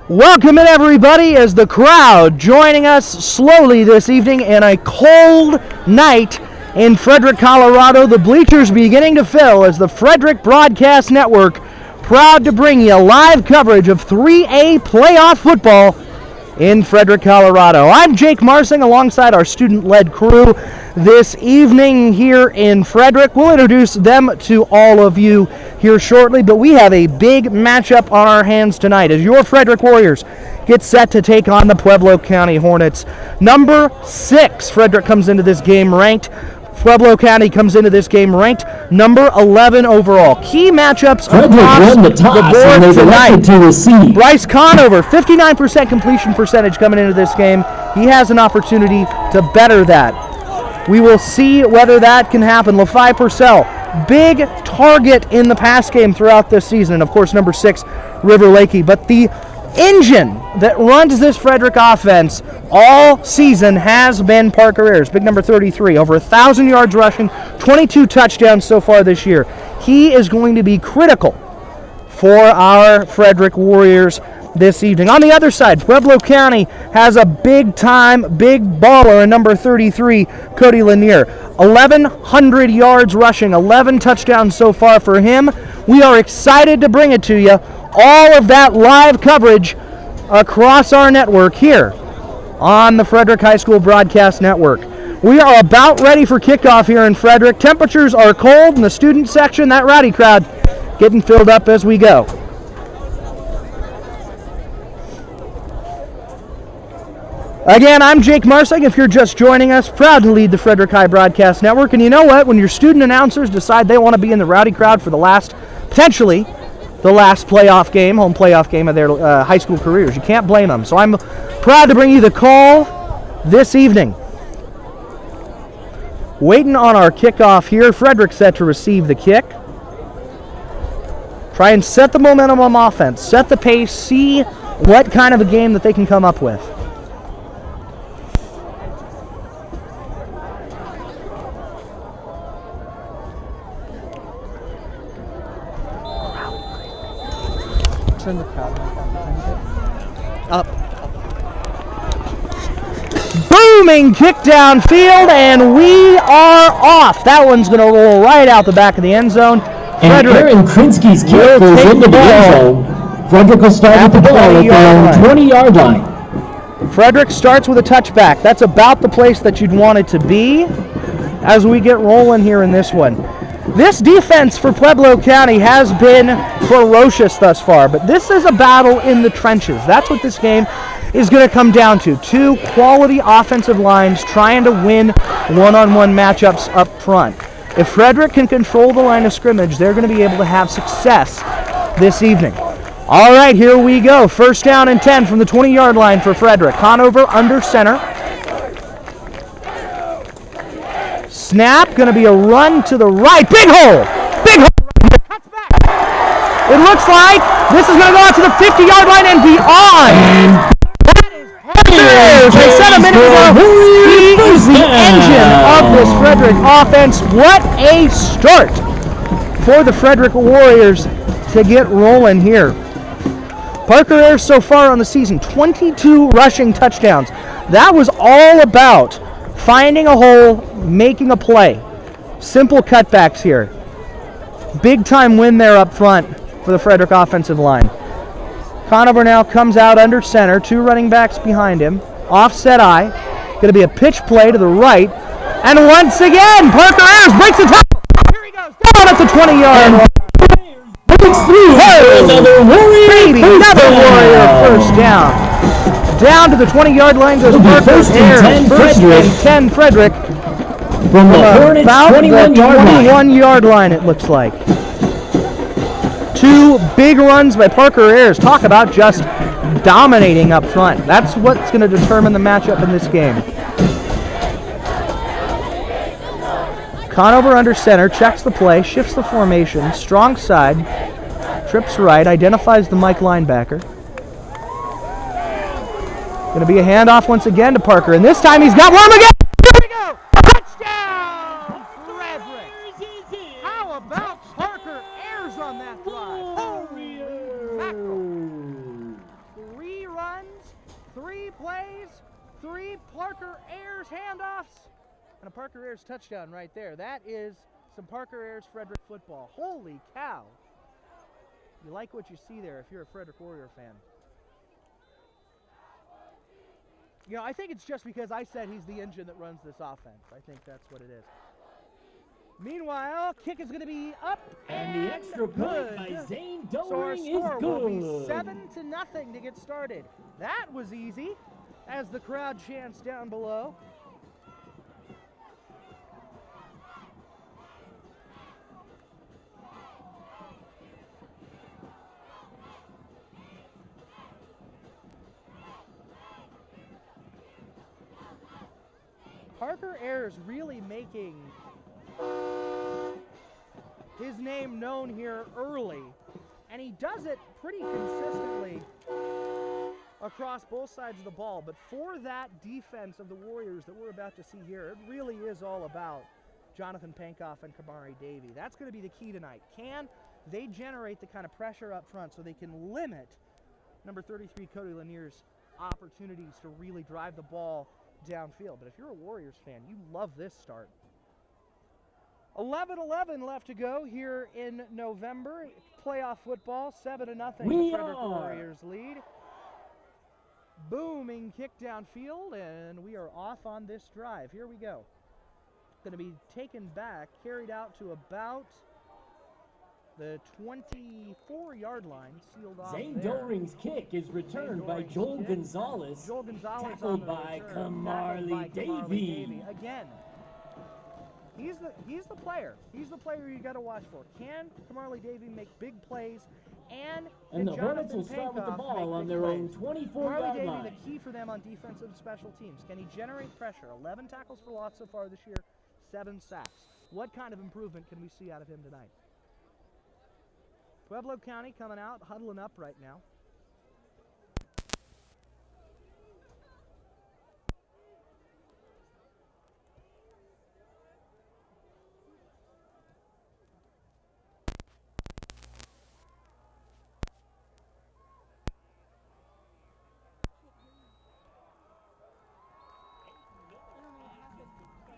Welcome in, everybody, as the crowd joining us slowly this evening in a cold night in Frederick, Colorado. The bleachers beginning to fill as the Frederick Broadcast Network proud to bring you live coverage of 3A playoff football in Frederick, Colorado. I'm Jake Marsing alongside our student-led crew this evening here in Frederick. We'll introduce them to all of you here shortly, but we have a big matchup on our hands tonight as your Frederick Warriors get set to take on the Pueblo County Hornets. Number 6, Frederick comes into this game ranked. Pueblo County comes into this game ranked number 11 overall. Key matchups across the board tonight. Bryce Conover, 59% completion percentage coming into this game. He has an opportunity to better that. We will see whether that can happen. LaFi Purcell, big target in the pass game throughout this season. And, of course, number 6, River Lakey. But the engine that runs this Frederick offense all season has been Parker Ayers, big number 33, over 1,000 yards rushing, 22 touchdowns so far this year. He is going to be critical for our Frederick Warriors this evening. On the other side, Pueblo County has a big-time, big baller in number 33, Cody Lanier. 1,100 yards rushing, 11 touchdowns so far for him. We are excited to bring it to you. All of that live coverage across our network here on the Frederick High School Broadcast Network. We are about ready for kickoff here in Frederick. Temperatures are cold in the student section. That rowdy crowd getting filled up as we go. Again, I'm Jake Marsing. If you're just joining us, proud to lead the Frederick High Broadcast Network. And you know what? When your student announcers decide they want to be in the rowdy crowd for potentially the last playoff game, home playoff game of their high school careers, you can't blame them. So I'm proud to bring you the call this evening. Waiting on our kickoff here. Frederick set to receive the kick. Try and set the momentum on offense, set the pace, see what kind of a game that they can come up with. Turn the crowd up. Booming kick downfield, and we are off. That one's going to roll right out the back of the end zone. And Aaron Krinsky's kick goes into the end zone. Frederick will start at the ball at the 20-yard line. Frederick starts with a touchback. That's about the place that you'd want it to be as we get rolling here in this one. This defense for Pueblo County has been ferocious thus far, but this is a battle in the trenches. That's what this game is going to come down to. Two quality offensive lines trying to win one-on-one matchups up front. If Frederick can control the line of scrimmage, they're going to be able to have success this evening. All right, here we go. First down and 10 from the 20-yard line for Frederick. Conover under center. Snap, going to be a run to the right. Big hole! Big hole right here. Cuts back. It looks like this is going to go out to the 50-yard line and beyond. That is Ayers. I said a minute ago, he is the engine of this Frederick offense. What a start for the Frederick Warriors to get rolling here. Parker Ayers so far on the season, 22 rushing touchdowns. That was all about finding a hole, making a play. Simple cutbacks here. Big time win there up front for the Frederick offensive line. Conover now comes out under center, 2 running backs behind him. Offset eye. Going to be a pitch play to the right. And once again, Parker Ayers breaks the tackle. Here he goes, down at the 20-yard line. Breaks through. Another Warrior first down. Down to the 20-yard line goes Parker Ayers. First and 10 Frederick. From the Hornets' 21-yard line, it looks like. 2 big runs by Parker Ayers. Talk about just dominating up front. That's what's going to determine the matchup in this game. Conover under center, checks the play, shifts the formation, strong side, trips right, identifies the Mike linebacker. Going to be a handoff once again to Parker, and this time he's got one again. Here we go! Touchdown, Frederick! How about Parker Ayers on that drive? Holy mackerel! 3 3 Parker Ayers handoffs, and a Parker Ayers touchdown right there. That is some Parker Ayers Frederick football. Holy cow. You like what you see there if you're a Frederick Warrior fan. You know, I think it's just because I said he's the engine that runs this offense. I think that's what it is. Meanwhile, kick is going to be up and the extra point by Zane Doering so our score is will good. be 7-0 to get started. That was easy, as the crowd chants down below. Parker Ayers really making his name known here early, and he does it pretty consistently across both sides of the ball. But for that defense of the Warriors that we're about to see here, it really is all about Jonathan Pankoff and Kamari Davey. That's going to be the key tonight. Can they generate the kind of pressure up front so they can limit number 33 Cody Lanier's opportunities to really drive the ball downfield? But if you're a Warriors fan, you love this start. 11-11 left to go here in November. Playoff football, 7-0. The Frederick Warriors lead. Booming kick downfield, and we are off on this drive. Here we go. Going to be taken back, carried out to about the 24-yard line, sealed off Zane there. Doering's kick is returned by Joel Gonzalez. Joel Gonzalez tackled by Kamari Davey. Again, he's the player. He's the player you got to watch for. Can Kamari Davey make big plays? And the Hornets will start with the ball on their own 24-yard line. Davey, the key for them on defensive special teams. Can he generate pressure? 11 tackles for loss so far this year, 7 sacks. What kind of improvement can we see out of him tonight? Pueblo County coming out, huddling up right now.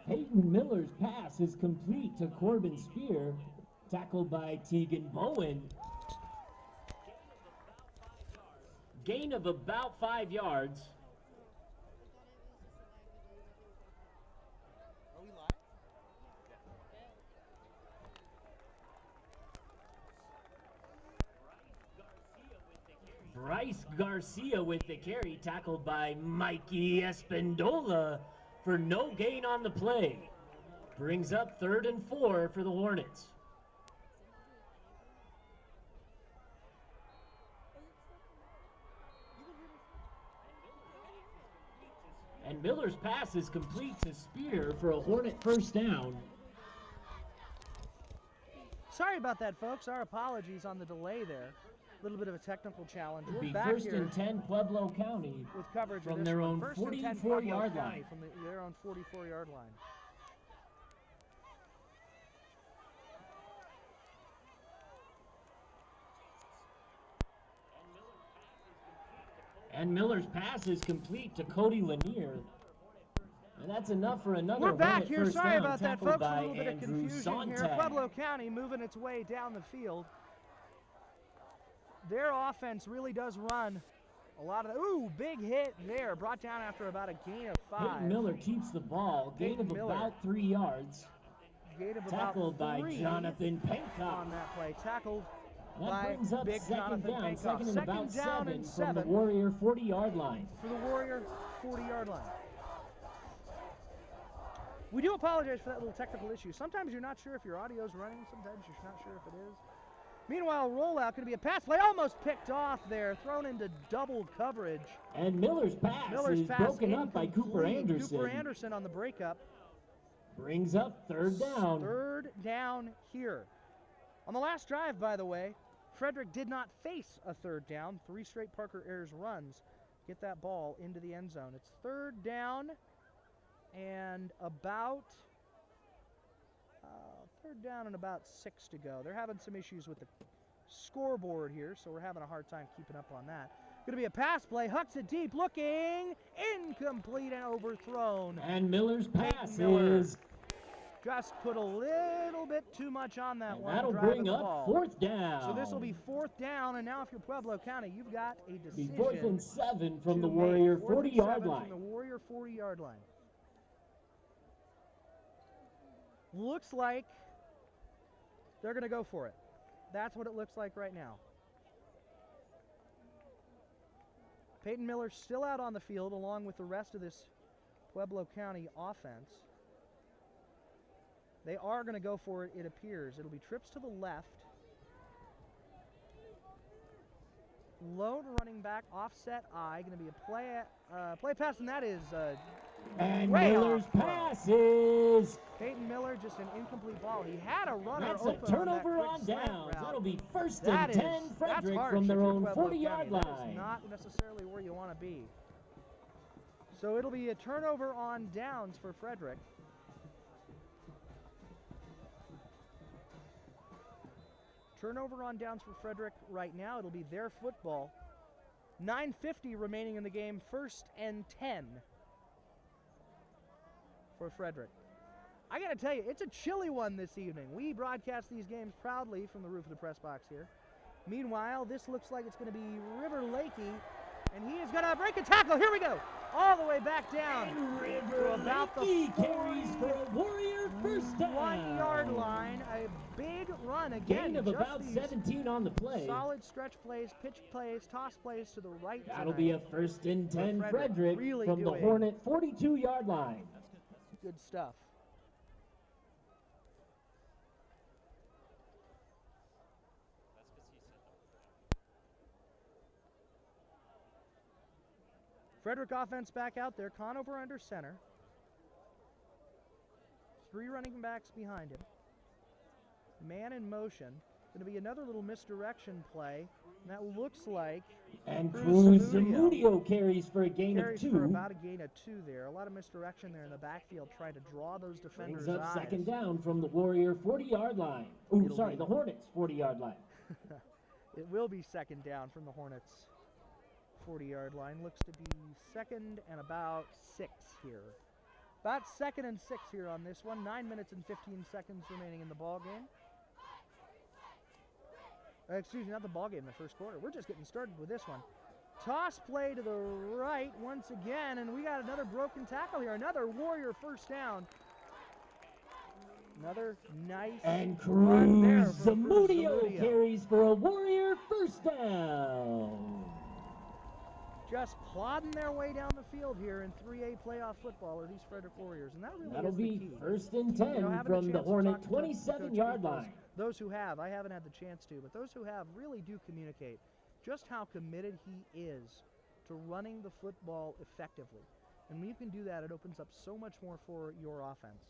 Peyton Miller's pass is complete to Corbin Spear, tackled by Tegan Bowen. Gain of about 5 yards. Are we live? Bryce Garcia with the carry, tackled by Mikey Espendola for no gain on the play. Brings up 3rd and 4 for the Hornets. And Miller's pass is complete to Spear for a Hornet first down. Sorry about that, folks. Our apologies on the delay there. A little bit of a technical challenge. It'll We're be back 1st here and 10 Pueblo County with coverage from of this their one. own First and 10 44-yard Pueblo County line. from their own 44-yard line. And Miller's pass is complete to Cody Lanier. And that's enough for another We're back Hornet here. first Sorry down, about that, tackled folks. A by little bit of Andrew confusion here. Sontag. Pueblo County moving its way down the field. Their offense really does run a lot of. Ooh, big hit there. Brought down after about a gain of 5. Peyton Miller keeps the ball. Gain of about 3 yards. Gain of Tackled about 3 by Jonathan on Pankoff. that play. Tackled That by brings up big second Jonathan down, Pankoff. second and about down and 7 from the Warrior 40-yard line. For the Warrior 40-yard line. We do apologize for that little technical issue. Sometimes you're not sure if your audio's running. Sometimes you're not sure if it is. Meanwhile, rollout going to be a pass play. Almost picked off there. Thrown into double coverage. And Miller's pass is broken up by Cooper Anderson. Cooper Anderson on the breakup. Brings up 3rd down. 3rd down here. On the last drive, by the way, Frederick did not face a 3rd down. 3 straight Parker Ayers runs get that ball into the end zone. It's 3rd down and about 3rd down and about 6 to go. They're having some issues with the scoreboard here, so we're having a hard time keeping up on that. Going to be a pass play. Hucks it deep, looking incomplete and overthrown. And Miller's pass Miller is. Just put a little bit too much on that And one. that'll driving bring the up ball. 4th down. So this will be 4th down, and now if you're Pueblo County, you've got a decision. Be 4th and 7 from the to Warrior make. 4th and 40-yard 7 line. From the Warrior 40-yard line. Looks like they're going to go for it. That's what it looks like right now. Peyton Miller still out on the field along with the rest of this Pueblo County offense. They are going to go for it, it appears. It'll be trips to the left. Lone running back, offset I. Going to be a play pass, and that is and way Miller's off. pass is. Peyton Miller, just an incomplete ball. He had a runner That's open a turnover on that quick downs. route. That'll be 1st and 10 Frederick harsh from if their you're own Pueblo 40-yard County. That is line. not necessarily where you want to be. So it'll be a turnover on downs for Frederick. Turnover on downs for Frederick right now. It'll be their football. 9:50 remaining in the game. 1st and 10 for Frederick. I got to tell you, it's a chilly one this evening. We broadcast these games proudly from the roof of the press box here. Meanwhile, this looks like it's going to be River Lakey, and he is going to break a tackle. Here we go. All the way back down. And River about the Lakey carries for a Warrior 1st down. 1-yard line. A big run again. Gain of about 17 on the play. Solid stretch plays, pitch plays, toss plays to the right. That'll be a 1st and 10 Frederick Frederick from the Hornet 42-yard line. Good stuff. Frederick offense back out there. Conover under center. 3 running backs behind him. Man in motion. Going to be another little misdirection play. And that looks like. And Cruz Zamudio carries for a gain of 2. Carries for about a gain of 2 there. A lot of misdirection there in the backfield, trying to draw those defenders' Brings up eyes. 2nd down from the Warrior 40-yard line. Ooh, sorry, the Hornets 40-yard line. It will be 2nd down from the Hornets 40-yard line. Looks to be 2nd and about 6 here. About 2nd and 6 here on this one. 9 minutes and 15 seconds remaining in the ball game. Excuse me, not the ball game, the first quarter. We're just getting started with this one. Toss play to the right once again, and we got another broken tackle here. Another Warrior 1st down. Another nice and run there Cruz from Zamudio carries for a Warrior 1st down. Just plodding their way down the field here in 3A playoff football are these Frederick Warriors, and that really That'll is the be key. 1st and 10 from the Hornet 27-yard line. Those who have, I haven't had the chance to, but those who have really do communicate just how committed he is to running the football effectively. And when you can do that, it opens up so much more for your offense.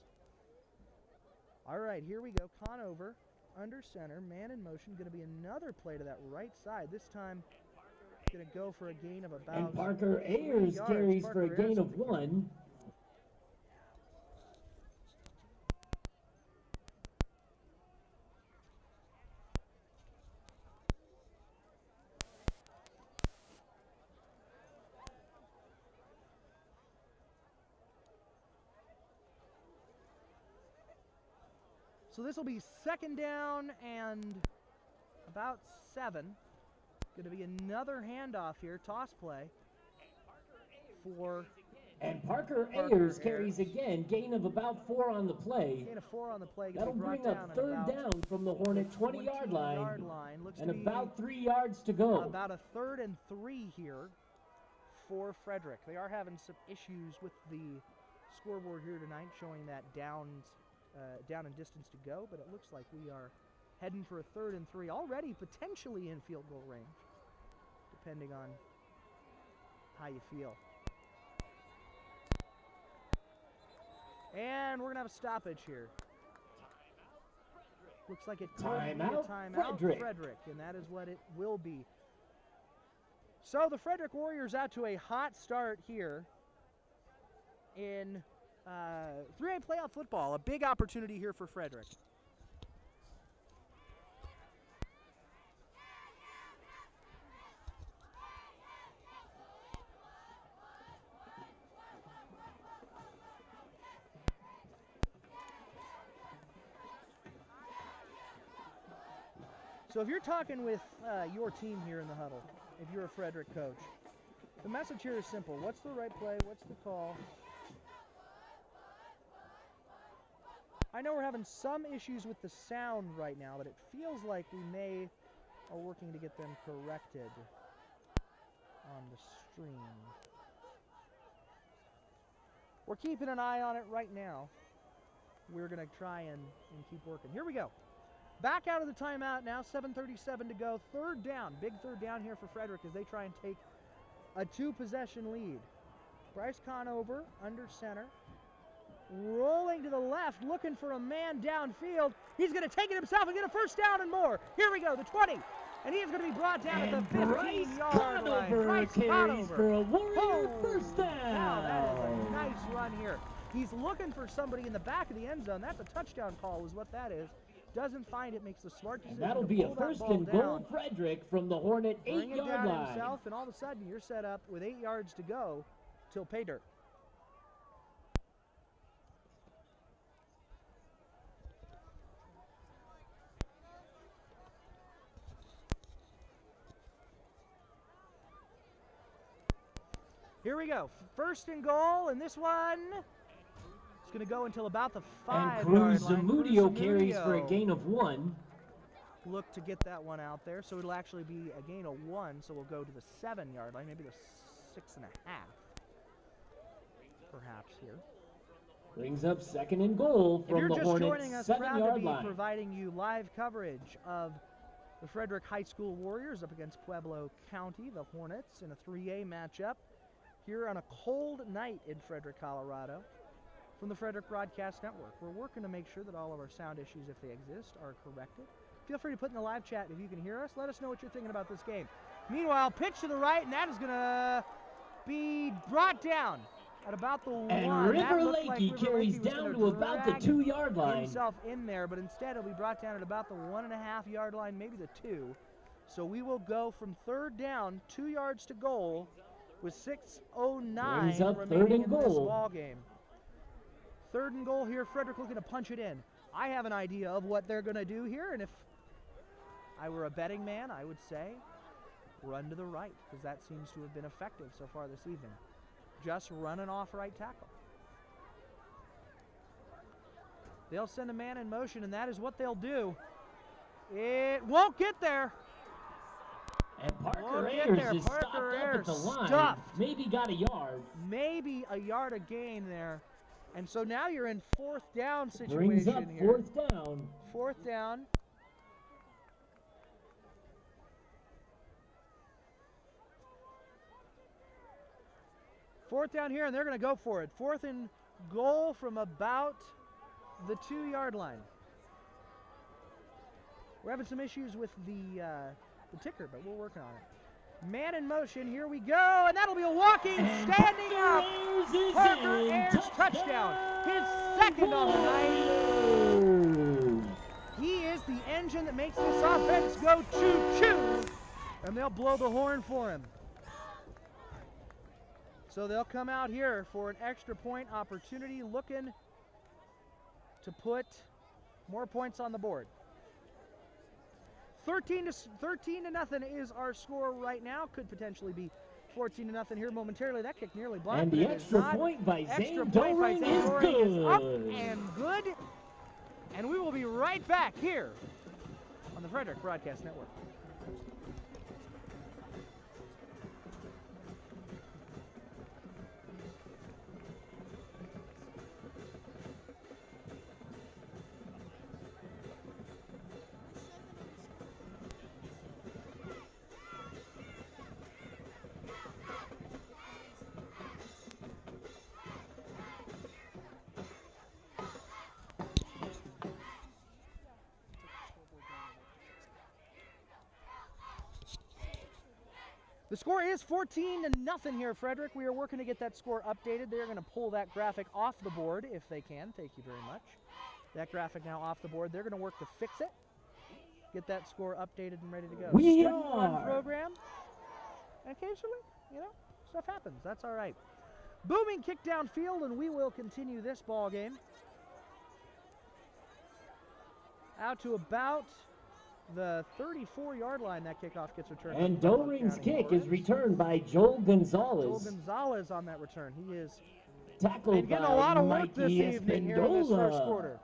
All right, here we go. Conover under center, man in motion. Going to be another play to that right side. This time, going to go for a gain of about. And Parker Ayers carries for a gain of 1. So this will be 2nd down and about 7. Going to be another handoff here, toss play for. And Parker Ayers carries again, gain of about 4 on the play. Gain of 4 on the play. That'll bring up 3rd down from the Hornet 20-yard line. And about 3 yards to go. About a 3rd and 3 here for Frederick. They are having some issues with the scoreboard here tonight, showing that down and distance to go, but it looks like we are heading for a 3rd and 3, already potentially in field goal range, depending on how you feel. And we're going to have a stoppage here. Looks like it could be a timeout, Frederick, and that is what it will be. So the Frederick Warriors out to a hot start here in 3A playoff football. A big opportunity here for Frederick. So if you're talking with your team here in the huddle, if you're a Frederick coach, the message here is simple. What's the right play? What's the call? I know we're having some issues with the sound right now, but it feels like we are working to get them corrected on the stream. We're keeping an eye on it right now. We're going to try and keep working. Here we go. Back out of the timeout now, 7:37 to go. Third down, big third down here for Frederick as they try and take a 2-possession lead. Bryce Conover under center. Rolling to the left, looking for a man downfield. He's going to take it himself and get a first down and more. Here we go, the 20. And he is going to be brought down at the 15-yard line. Bryce Conover for a Warrior first down. Wow, that is a nice run here. He's looking for somebody in the back of the end zone. That's a touchdown call is what that is. Doesn't find it, makes the smart decision. And that'll be a first and goal, Frederick, from the Hornet 8-yard line. Himself, and all of a sudden you're set up with 8 yards to go till pay dirt. Here we go. First and goal, and this one is going to go until about the 5-yard line. And Cruz Zamudio carries for a gain of 1. Look to get that one out there, so it'll actually be a gain of 1, so we'll go to the 7-yard line, maybe the 6.5, perhaps here. Brings up second and goal from the Hornets 7-yard line. If you're just joining us, proud to be providing you live coverage of the Frederick High School Warriors up against Pueblo County, the Hornets, in a 3A matchup here on a cold night in Frederick, Colorado, from the Frederick Broadcast Network. We're working to make sure that all of our sound issues, if they exist, are corrected. Feel free to put in the live chat if you can hear us. Let us know what you're thinking about this game. Meanwhile, pitch to the right, and that is going to be brought down at about the 1. And River Lakey carries down to about the 2-yard line. Himself in there, but instead it'll be brought down at about the 1.5-yard line, maybe the 2. So we will go from third down, 2 yards to goal, with 6:09 remaining in this ball game. Third and goal here. Frederick looking to punch it in. I have an idea of what they're going to do here, and if I were a betting man, I would say run to the right, because that seems to have been effective so far this evening. Just run an off right tackle. They'll send a man in motion, and that is what they'll do. It won't get there. And Parker Ayers is stopped up at the line. Stuffed. Maybe got a yard. Maybe a yard of gain there. And so now you're in fourth down situation Brings up here. fourth down. Fourth down. Fourth down here, and they're going to go for it. Fourth and goal from about the 2-yard line. We're having some issues with the ticker, but we're working on it. Man in motion, here we go, and that'll be a walking, and standing up. Parker Ayers touchdown. His second on the night. He is the engine that makes this offense go choo-choo, and they'll blow the horn for him. So they'll come out here for an extra point opportunity, looking to put more points on the board. 13-0 is our score right now. Could potentially be 14-0 here momentarily. That kick nearly blocked. And the extra point by Zane Doring is good. Up and good. And we will be right back here on the Frederick Broadcast Network. The score is 14-0 here, Frederick. We are working to get that score updated. They're going to pull that graphic off the board if they can. Thank you very much. That graphic now off the board. They're going to work to fix it. Get that score updated and ready to go. We Study are. Run program. And occasionally, stuff happens. That's all right. Booming kick downfield, and we will continue this ball game. Out to about the 34-yard line. That kickoff gets returned. And Doring's kick is returned by Joel Gonzalez. Joel Gonzalez on that return. He is tackled getting by a lot of work Mikey this evening here in this first Espendola. quarter.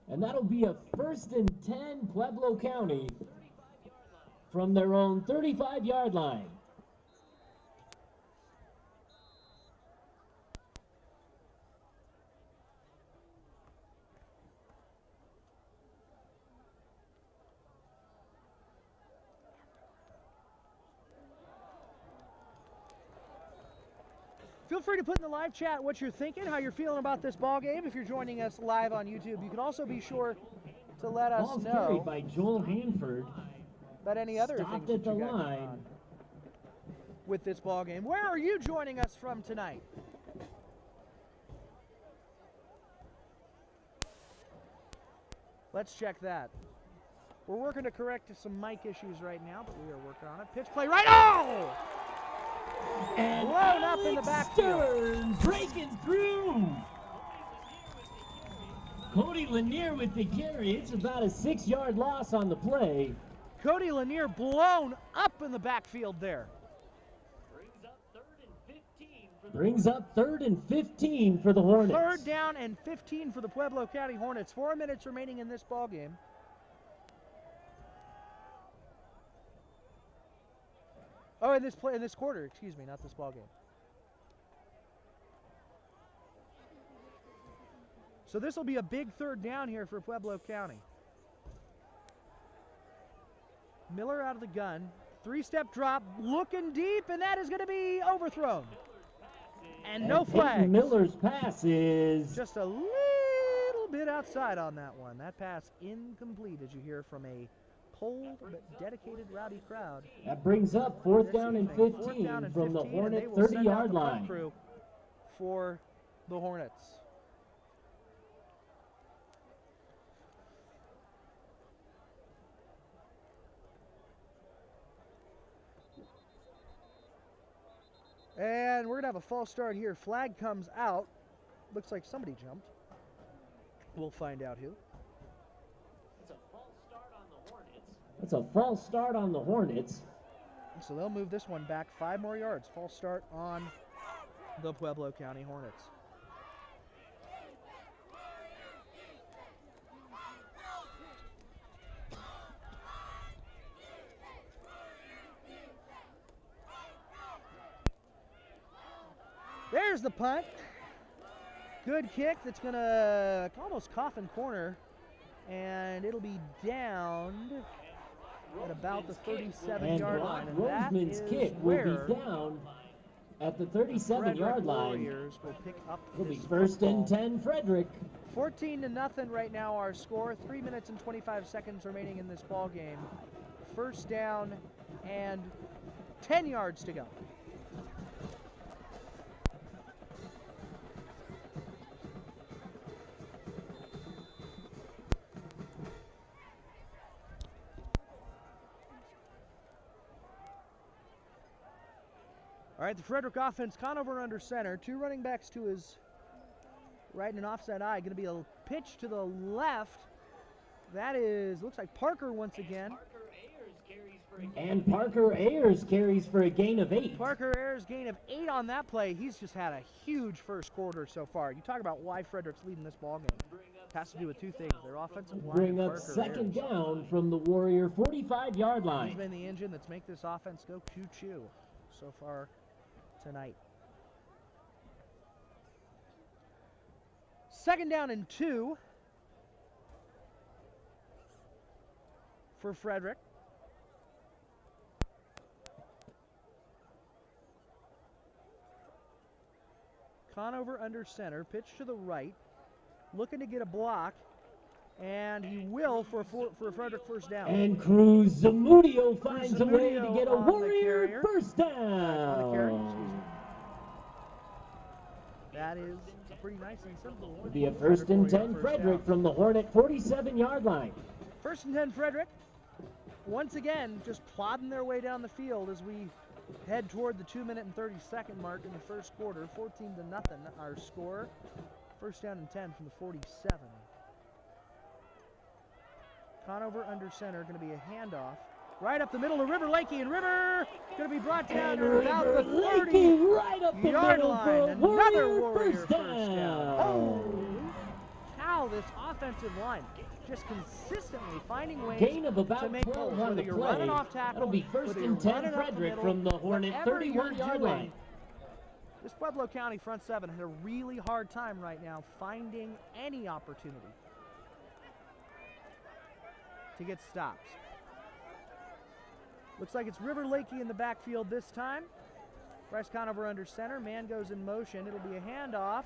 And that'll be a 1st and 10 Pueblo County from their own 35-yard line. Feel free to put in the live chat what you're thinking, how you're feeling about this ball game. If you're joining us live on YouTube, you can also be sure to let us Ball's know carried by Joel Hanford. about any other things Stopped that at the you got going line. on with this ball game. Where are you joining us from tonight? Let's check that. We're working to correct some mic issues right now, but we are working on it. Pitch play right. Oh! And Blown up in the backfield. Stearns breaking through. Cody Lanier with the carry. It's about a 6-yard loss on the play. Cody Lanier blown up in the backfield there. Brings up 3rd and 15 for the Hornets. 3rd down and 15 for the Pueblo County Hornets. 4 minutes remaining in this ball game. Oh, in this quarter, excuse me, not this ball game. So this will be a big 3rd down here for Pueblo County. Miller out of the gun. 3-step drop, looking deep, and that is going to be overthrown. And no flags. Miller's pass is just a little bit outside on that one. That pass incomplete, as you hear from a cold but dedicated rowdy crowd. That brings up 4th down and 15 4th down and from 15, the and Hornet they will send out 30-yard the punt line. crew for the Hornets. And we're going to have a false start here. Flag comes out. Looks like somebody jumped. We'll find out who. It's a false start on the Hornets. It's a false start on the Hornets. So they'll move this one back 5 more yards. False start on the Pueblo County Hornets. There's the punt. Good kick that's going to almost coffin corner, and it'll be downed at about the 37-yard line. And that Roseman's is kick where will be down at the 37-yard line. Warriors will pick up It'll be this 1st and football. 10 Frederick. 14-0 right now our score. 3 minutes and 25 seconds remaining in this ball game. 1st down and 10 yards to go. All right, the Frederick offense, Conover under center. 2 running backs to his right and an offside eye. Going to be a pitch to the left. That is, looks like Parker once again. And Parker Ayers carries for a gain of 8. Parker Ayers gain of 8 on that play. He's just had a huge first quarter so far. You talk about why Frederick's leading this ball game. It has to do with 2 things. Their offensive line. Bring and up Parker 2nd Ayers. down from the Warrior 45-yard He's line. been the engine that's made this offense go choo-choo so far tonight. 2nd down and 2 for Frederick. Conover under center, pitch to the right, looking to get a block, and he will for a Frederick 1st down. And Cruz Zamudio finds a way to get a on the Warrior carrier. 1st On the carry, excuse down. me. That is pretty nice and simple. It'll be a 1st and 10 first Frederick down. from the Hornet 47-yard line. 1st and 10 Frederick. Once again, just plodding their way down the field as we head toward the 2-minute and 30-second mark in the first quarter. 14-0 our score. First down and 10 from the 47. Conover under center, going to be a handoff. Right up the middle of River Lakey, and River going to be brought down at about the 30-yard line. Another Warrior first down. Holy cow, this offensive line just consistently finding ways to make goals. Whether you're running off tackle, it'll be first and 10 Frederick from the Hornet 31-yard line. This Pueblo County front seven had a really hard time right now finding any opportunity to get stops. Looks like it's River Lakey in the backfield this time. Bryce Conover under center. Man goes in motion. It'll be a handoff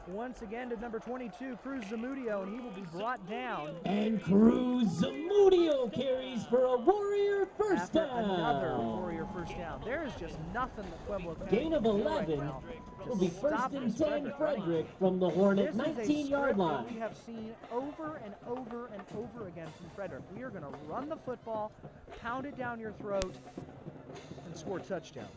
once again to number 22, Cruz Zamudio, and he will be brought down. And Cruz Zamudio carries for a Warrior first down. Another Warrior first down. There is just nothing that Pueblo County gain of 11. Right will be first and 10 Frederick from the Hornet 19-yard line. We have seen over and over and over again from Frederick. We are going to run the football, pound it down your throat, and score touchdowns.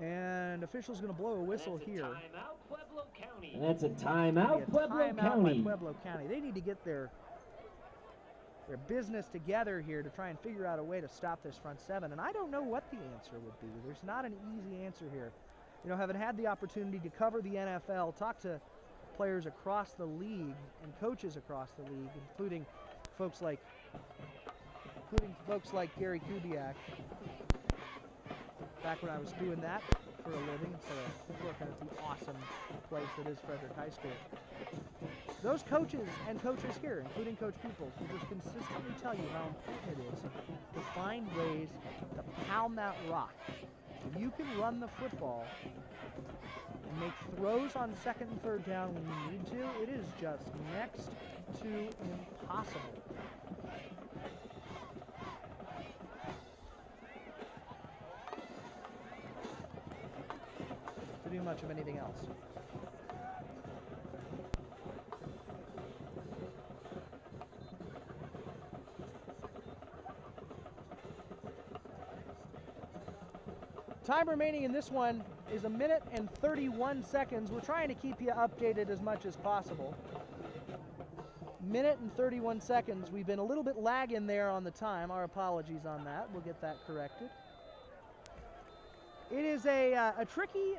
And official's going to blow a whistle here. Timeout, Pueblo County. And that's a timeout, Pueblo County. Pueblo County. They need to get their business together here to try and figure out a way to stop this front seven. And I don't know what the answer would be. There's not an easy answer here. You know, having had the opportunity to cover the NFL, talk to players across the league and coaches across the league, including folks like Gary Kubiak. Back when I was doing that for a living instead of working at the awesome place that is Frederick High School. Those coaches and coaches here, including Coach Peoples, will just consistently tell you how important it is to find ways to pound that rock. If you can run the football and make throws on second and third down when you need to, it is just next to impossible. To do much of anything else. Time remaining in this one is 1 minute and 31 seconds. We're trying to keep you updated as much as possible. 1 minute and 31 seconds. We've been a little bit lagging there on the time. Our apologies on that. We'll get that corrected. It is a tricky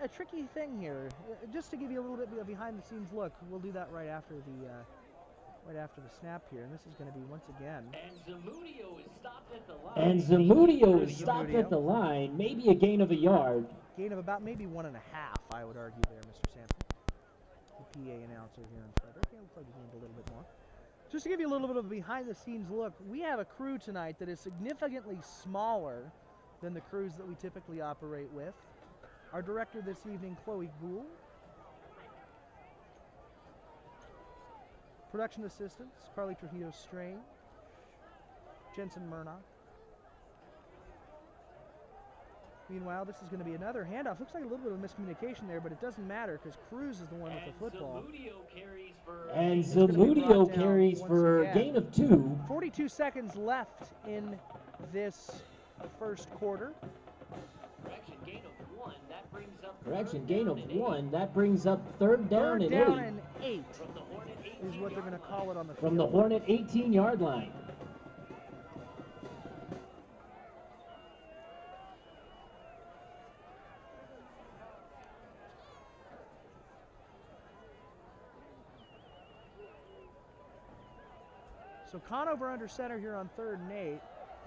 thing here. Just to give you a little bit of a behind-the-scenes look, we'll do that right after the snap here, and this is going to be once again. And Zamudio is stopped at the line. Maybe a gain of a yard. Gain of about maybe 1.5, I would argue there, Mr. Sampson. The PA announcer here in Frederick. Yeah, looks like he gained a little bit more. Just to give you a little bit of a behind-the-scenes look, we have a crew tonight that is significantly smaller than the crews that we typically operate with. Our director this evening, Chloe Gould. Production assistants, Carly Trujillo-Strange, Jensen Murnock. Meanwhile, this is going to be another handoff. Looks like a little bit of miscommunication there, but it doesn't matter because Cruz is the one with the football. And Zamudio carries for a gain of 2. 42 seconds left in this first quarter. Correction, gain of 1. That brings up third down and 8. Third down and 8 is what they're going to call it on the field. From the Hornet 18-yard line. So Conover under center here on 3rd and 8,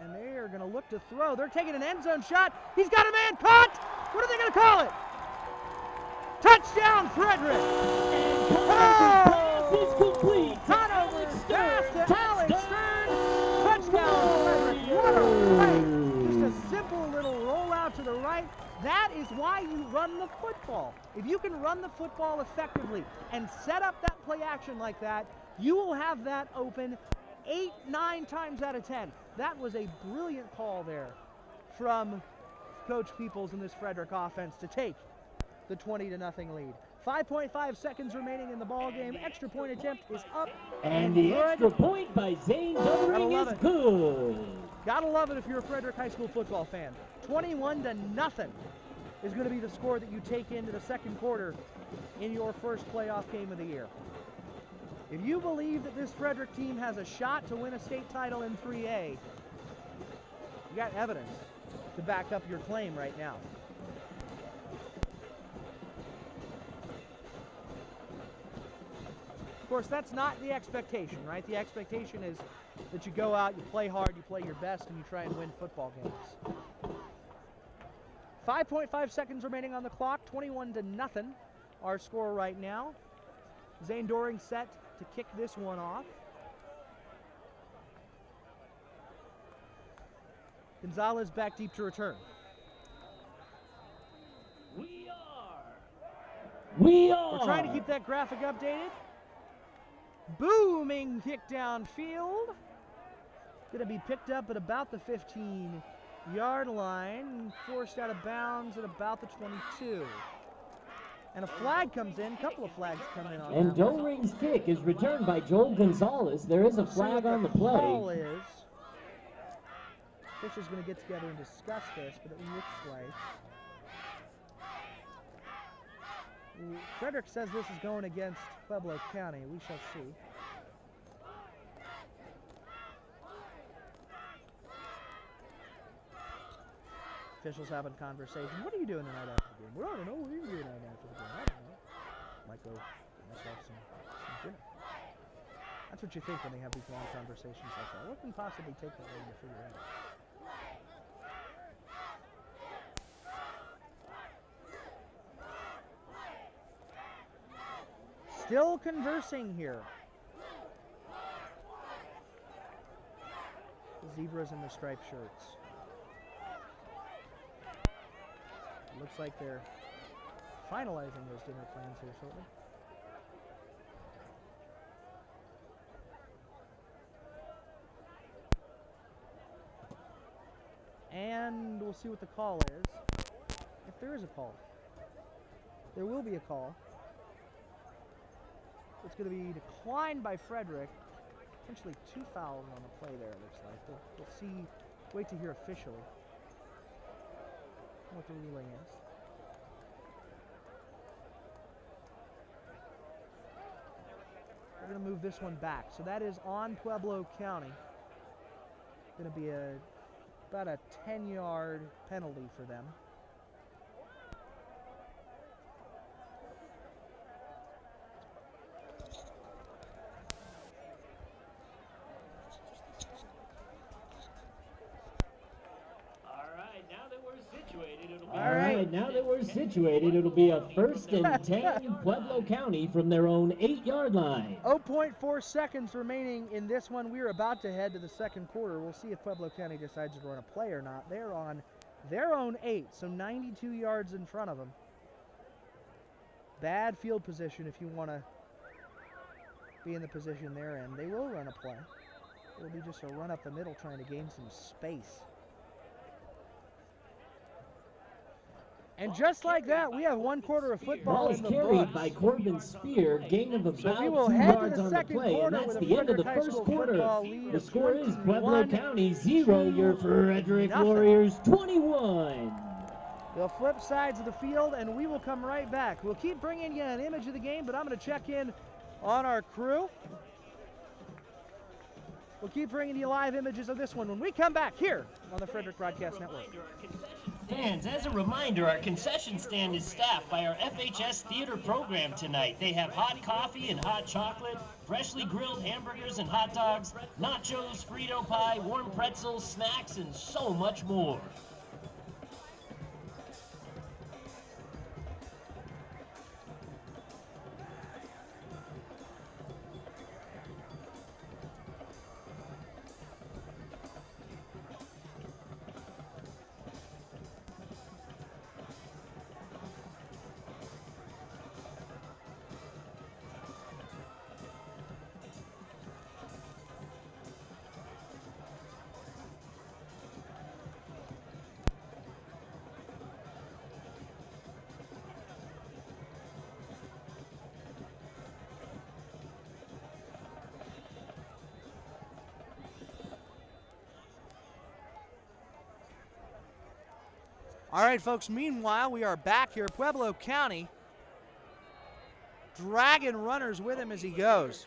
and they are going to look to throw. They're taking an end zone shot. He's got a man caught. What are they going to call it? Touchdown, Frederick! Pass is complete. Conover pass to Alex Stern. Touchdown, Frederick. What a play! Just a simple little rollout to the right. That is why you run the football. If you can run the football effectively and set up that play action like that, you will have that open 8-9 times out of 10. That was a brilliant call there from Coach Peoples in this Frederick offense to take the 20-0 lead. 5.5 seconds remaining in the ball game. Extra point attempt is up and the good. Extra point by Zane Duttering is good. Gotta love it if you're a Frederick High School football fan. 21-0 is going to be the score that you take into the second quarter in your first playoff game of the year. If you believe that this Frederick team has a shot to win a state title in 3A, you got evidence to back up your claim right now. Of course, that's not the expectation, right? The expectation is that you go out, you play hard, you play your best, and you try and win football games. 5.5 seconds remaining on the clock, 21-0 our score right now. Zane Doring set to kick this one off. Gonzalez back deep to return. We're trying to keep that graphic updated. Booming kick downfield. Going to be picked up at about the 15-yard line, forced out of bounds at about the 22. And a flag comes in, a couple of flags come in on that. And Doring's kick is returned by Joel Gonzalez. There is a flag on the play. Call is. Officials going to get together and discuss this, but it looks like Frederick says this is going against Pueblo County. We shall see. Officials having conversation. What are you doing tonight after the game? Well, I don't know. What are you doing tonight after the game? I don't know. Might go get myself some dinner. That's what you think when they have these long conversations like that. What can possibly take that long to figure out? Still conversing here. The zebras and the striped shirts. Looks like they're finalizing those dinner plans here shortly. And we'll see what the call is. If there is a call. There will be a call. It's going to be declined by Frederick. Potentially 2 fouls on the play there, it looks like. We'll see, wait to hear officially what the ruling is. We're going to move this one back. So that is on Pueblo County. Going to be about a 10-yard penalty for them. Now that we're situated, it'll be a 1st and 10 Pueblo County from their own 8-yard line. 0.4 seconds remaining in this one. We're about to head to the second quarter. We'll see if Pueblo County decides to run a play or not. They're on their own 8, so 92 yards in front of them. Bad field position if you want to be in the position they're in. They will run a play. It'll be just a run up the middle trying to gain some space. And just like that, we have 1 quarter of football in the books. Carried by Corbin Spear, gain of about So we 2 will head to yards the on the second play, quarter and with that's a the end of the Frederick High first School quarter. football lead The of score is Pueblo 21 County 0, your Frederick Warriors 21. They'll flip sides of the field, and we will come right back. We'll keep bringing you an image of the game, but I'm going to check in on our crew. We'll keep bringing you live images of this one when we come back here on the Frederick Broadcast Network. Fans, as a reminder, our concession stand is staffed by our FHS theater program tonight. They have hot coffee and hot chocolate, freshly grilled hamburgers and hot dogs, nachos, Frito pie, warm pretzels, snacks, and so much more. All right, folks, meanwhile, we are back here. Pueblo County dragging runners with him as he goes.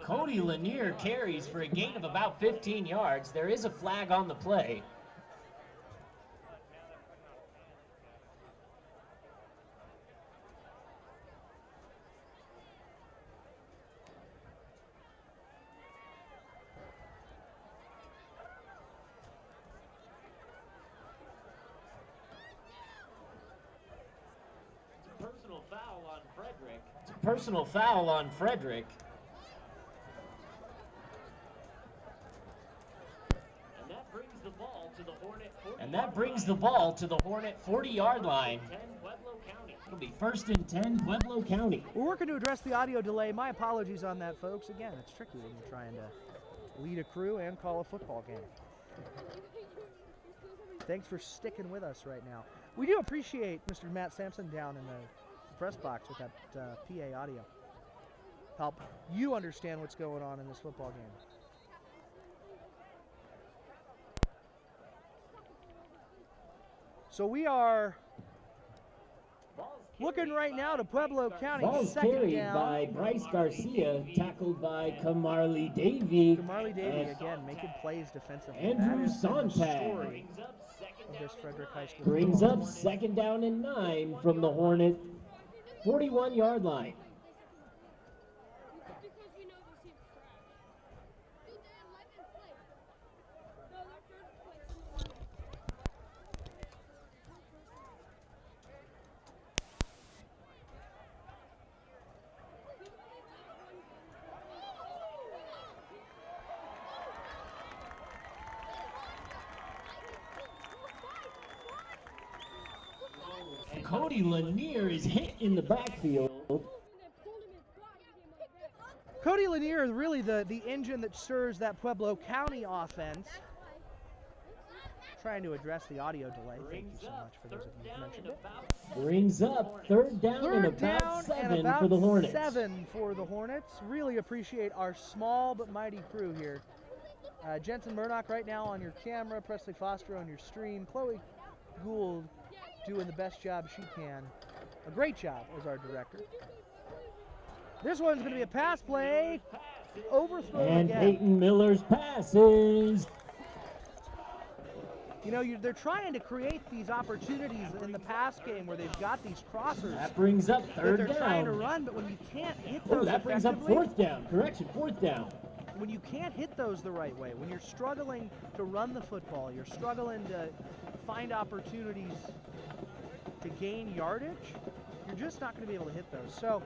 Cody Lanier carries for a gain of about 15 yards. There is a flag on the play. Personal foul on Frederick. And that brings the ball to the Hornet 40-yard line. It'll be 1st and 10, Pueblo County. We're working to address the audio delay. My apologies on that, folks. Again, it's tricky when you're trying to lead a crew and call a football game. Thanks for sticking with us right now. We do appreciate Mr. Matt Sampson down in the press box with that PA audio. Help you understand what's going on in this football game. So we are looking right now to Pueblo County. Ball's carried by Bryce Garcia, tackled by Kamarly Davey. Kamarly Davey again making plays defensively. Andrew Sontag story of this Frederick High School. Brings up 2nd down and 9 from the Hornet 41-yard line. Cody Lanier is hit in the backfield. Cody Lanier is really the engine that stirs that Pueblo County offense. Trying to address the audio delay. Thank you so much for those of you who mentioned it. Brings up 3rd down and about 7 for the Hornets. 7 for the Hornets. Really appreciate our small but mighty crew here. Jensen Murdoch right now on your camera, Presley Foster on your stream, Chloe Gould doing the best job she can. A great job as our director. This one's going to be a pass play. Overthrow and again. Peyton Miller's passes. You know, they're trying to create these opportunities in the pass game where they've got these crossers. That brings up 3rd they're down. Trying to run, but when you can't hit those that brings up 4th down. Correction, 4th down. When you can't hit those the right way, when you're struggling to run the football, you're struggling to find opportunities to gain yardage, you're just not going to be able to hit those. So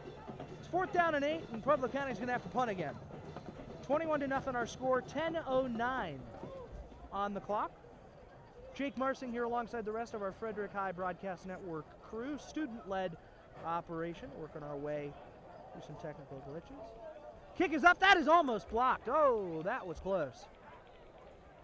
it's 4th down and 8, and Pueblo County's going to have to punt again. 21-0 our score, 10:09 on the clock. Jake Marsing here alongside the rest of our Frederick High Broadcast Network crew, student-led operation, working our way through some technical glitches. Kick is up, that is almost blocked. Oh, that was close.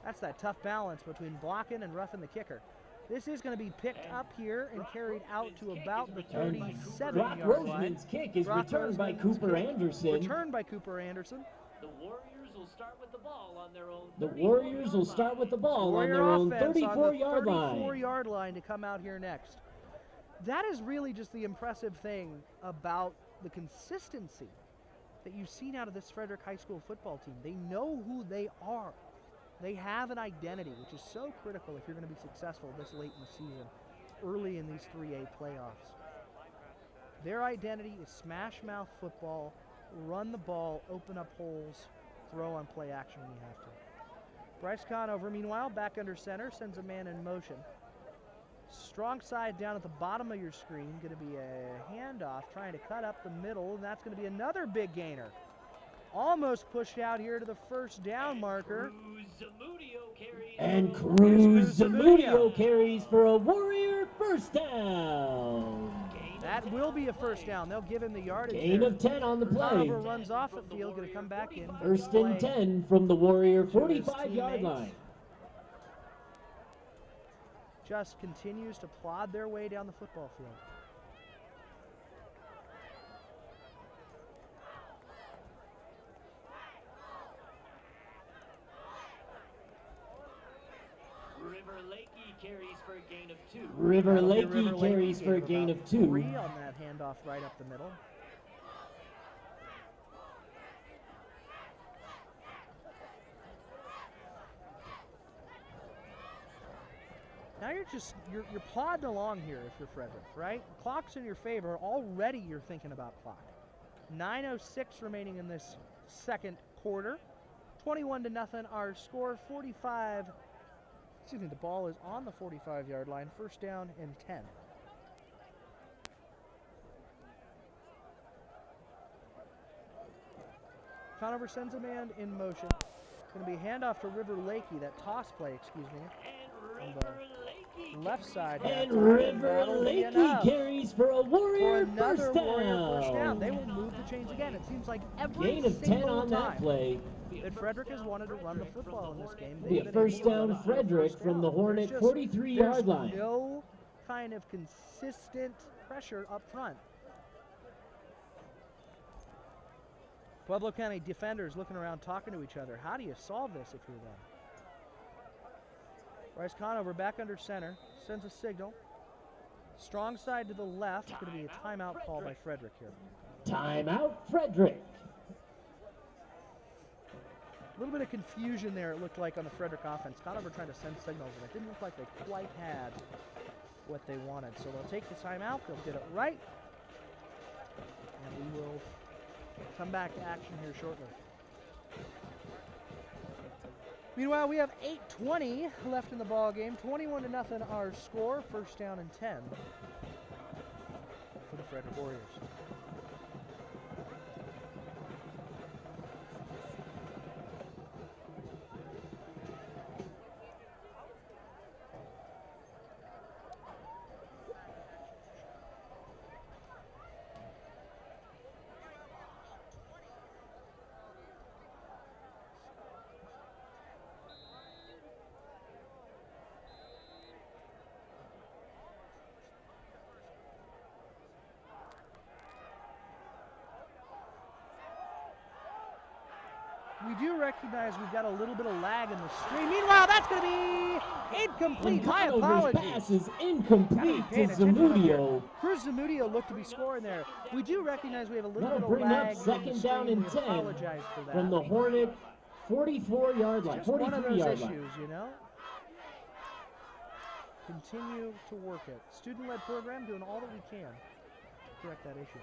That's that tough balance between blocking and roughing the kicker. This is going to be picked up here and carried out to about the 37-yard line. Kick is returned by Cooper Anderson. Returned by Cooper Anderson. The Warriors will start with the ball on their own 34-yard line. 34-yard line to come out here next. That is really just the impressive thing about the consistency that you've seen out of this Frederick High School football team. They know who they are. They have an identity, which is so critical if you're going to be successful this late in the season, early in these 3A playoffs. Their identity is smash mouth football, run the ball, open up holes, throw on play action when you have to. Bryce Conover, meanwhile, back under center, sends a man in motion. Strong side down at the bottom of your screen, going to be a handoff, trying to cut up the middle, and that's going to be another big gainer. Almost pushed out here to the 1st down marker. And Cruz Zamudio carries for a Warrior 1st down. That will be a 1st down. They'll give him the yardage. Gain of 10 on the play. Conover runs off the field, going to come back in. 1st and 10 from the Warrior 45-yard line. Just continues to plod their way down the football field. River Lakey carries for a gain of 2. River Lakey carries for a gain of 2. 3 on that handoff right up the middle. of just, you're plodding along here if you're Frederick, right? Clock's in your favor. Already you're thinking about clock. 9:06 remaining in this second quarter. 21-0 our score. 45. Excuse me, the ball is on the 45-yard line. First down and 10. Conover sends a man in motion. Going to be handoff to River Lakey. That toss play, excuse me. And On the left side. And River Lakey carries for a Warrior another first down. Warrior first down. They will move the chains again. It seems like every Gain of 10 single on that time play. that Frederick has wanted to run the football in this game. Be a first down Frederick from the Hornet 43-yard line. No kind of consistent pressure up front. Pueblo County defenders looking around talking to each other. How do you solve this if you're them? Bryce Conover back under center, sends a signal. Strong side to the left. Going to be a timeout call by Frederick here. Timeout Frederick. A little bit of confusion there, it looked like, on the Frederick offense. Conover trying to send signals, and it didn't look like they quite had what they wanted. So they'll take the timeout, they'll get it right, and we will come back to action here shortly. Meanwhile, we have 8:20 left in the ball game. 21-0 our score. First down and 10 for the Frederick Warriors. We do recognize we've got a little bit of lag in the stream. Meanwhile, that's going to be incomplete. My apologies. Pass is incomplete to Zamudio. Cruz Zamudio looked to be scoring there. We do recognize we have a little That'll bit of bring lag up second down and 10 apologize for that. from the Hornet 44-yard line, Just one of those 43-yard line. issues, you know? Continue to work it. Student-led program doing all that we can to correct that issue.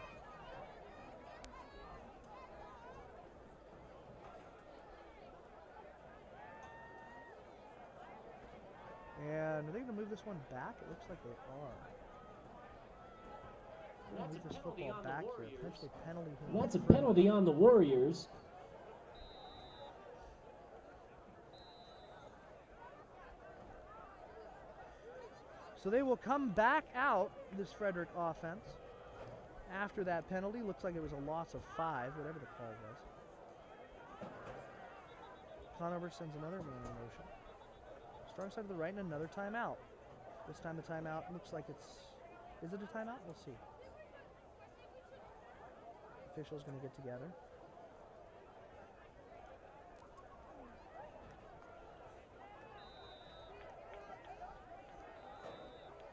And are they going to move this one back? It looks like they are. Move this football back here. Potentially penalty. That's a penalty on the Warriors. So they will come back out, this Frederick offense, after that penalty. Looks like it was a loss of 5, whatever the call was. Conover sends another man in motion. Strong side to the right and another timeout. This time the timeout looks like it's... Is it a timeout? We'll see. Officials going to get together.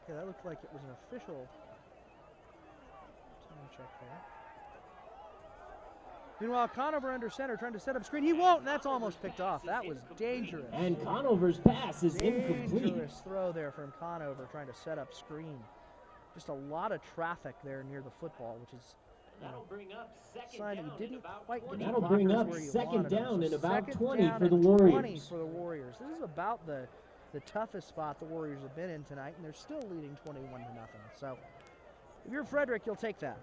Okay, that looked like it was an official time check there. Meanwhile, Conover under center trying to set up screen. He won't, and that's almost picked off. That was dangerous. And Conover's pass is incomplete. Dangerous throw there from Conover trying to set up screen. Just a lot of traffic there near the football, which is sign that you didn't quite get. That'll bring up second down and about 20 for the 20 Warriors. for the Warriors. This is about the toughest spot the Warriors have been in tonight, and they're still leading 21-0. So if you're Frederick, you'll take that.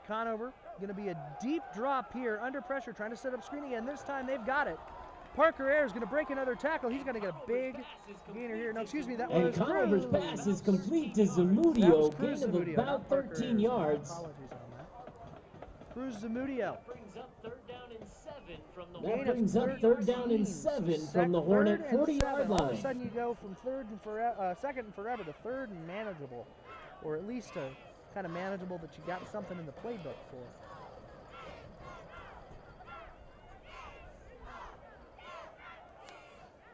Conover, going to be a deep drop here, under pressure, trying to set up screen again. This time they've got it. Parker Ayers going to break another tackle. He's going to get a big gainer here. No, excuse me, that and was Conover's Cruz. pass is complete to Zamudio, Cruz gain of Zamudio, about not Parker 13 Ayers. yards. Apologies on that. Cruz Zamudio. That brings up third down and 7 from the Hornet 40-yard All of a line. sudden you go from second and forever to third and manageable, or at least a kind of manageable that you got something in the playbook for.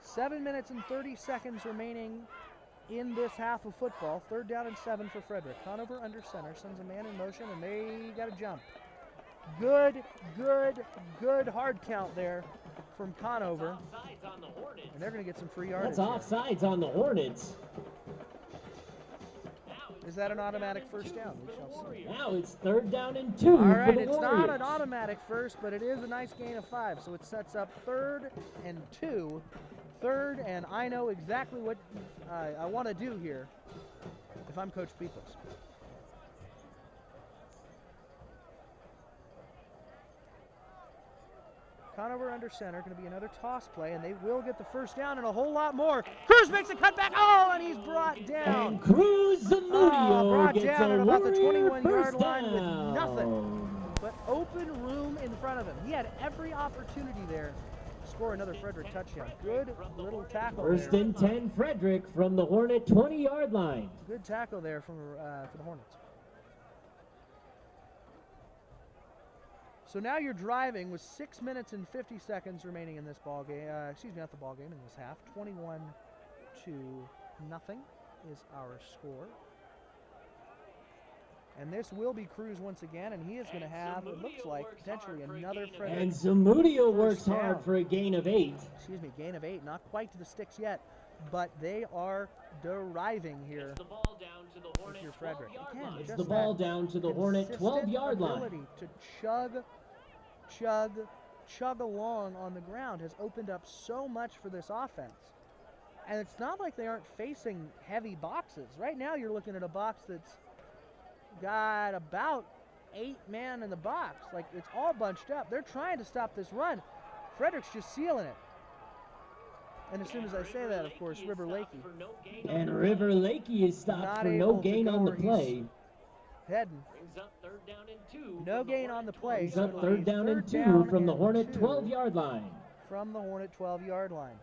Seven minutes and 30 seconds remaining in this half of football. 3rd down and 7 for Frederick. Conover under center, sends a man in motion, and they got a jump. Good hard count there from Conover. And they're going to get some free yardage. That's offsides on the Hornets. Is that an automatic first down? We shall see. Now it's 3rd down and 2 All right, for the it's Warriors. not an automatic first, but it is a nice gain of 5. So it sets up 3rd and 2. 3rd, and I know exactly what I want to do here if I'm Coach Peoples. Conover under center, going to be another toss play, and they will get the first down and a whole lot more. Cruz makes a cutback. Oh, and he's brought down. And Cruz Zamudio brought gets down a at about the Warrior 21-yard first line down. with nothing but open room in front of him. He had every opportunity there to score another Frederick touchdown. Good little tackle First there. and 10, Frederick from the Hornet 20-yard line. Good tackle there for the Hornets. So now you're driving with 6 minutes and 50 seconds remaining in this ball game. Not the ball game, in this half. 21-0 is our score. And this will be Cruz once again, and he is going to have, it looks like, potentially another Frederick. And Zamudio works down. hard for a gain of 8. Excuse me, gain of 8. Not quite to the sticks yet, but they are deriving here. The ball down to the Hornet Your Frederick. Again, It's just the ball down to the Hornet 12-yard line. Ability to chug along on the ground has opened up so much for this offense. And it's not like they aren't facing heavy boxes. Right now you're looking at a box that's got about 8 men in the box. Like, it's all bunched up. They're trying to stop this run. Frederick's just sealing it. And as soon as I say that, of course, River Lakey. And River Lakey is stopped for no gain on the play. Heading. No gain on the play. Brings up 3rd down and 2 from the Hornet 12-yard line. From the Hornet 12-yard line.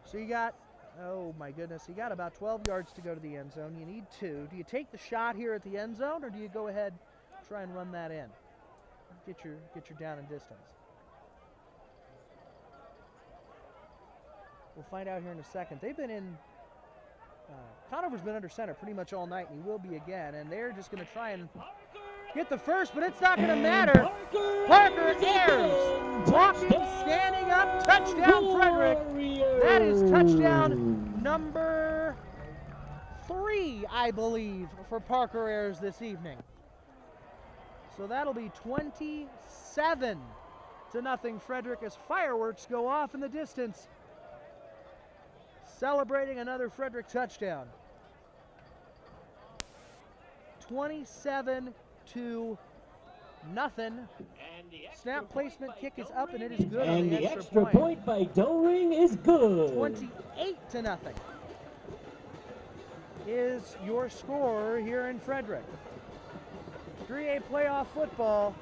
So you got, oh my goodness, you got about 12 yards to go to the end zone. You need 2. Do you take the shot here at the end zone, or do you go ahead and try and run that in? Get your down and distance. We'll find out here in a second. They've been in, Conover's been under center pretty much all night, and he will be again. And they're just going to try and get the first, but it's not going to matter. Parker Ayers, walking, standing up, touchdown Frederick. That is touchdown number 3, I believe, for Parker Ayers this evening. So that'll be 27-0 Frederick as fireworks go off in the distance, celebrating another Frederick touchdown. 27-0. Snap placement kick is up, and it is good. And the extra point by Doring is good. 28-0 is your score here in Frederick. 3A playoff football.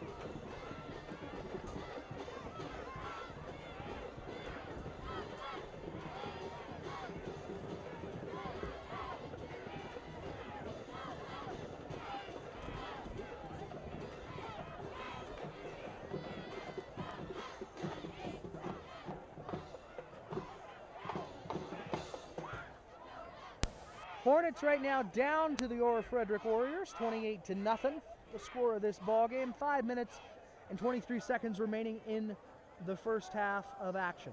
Hornets right now down to the Aura Frederick Warriors, 28-0. The score of this ball game. 5 minutes and 23 seconds remaining in the first half of action.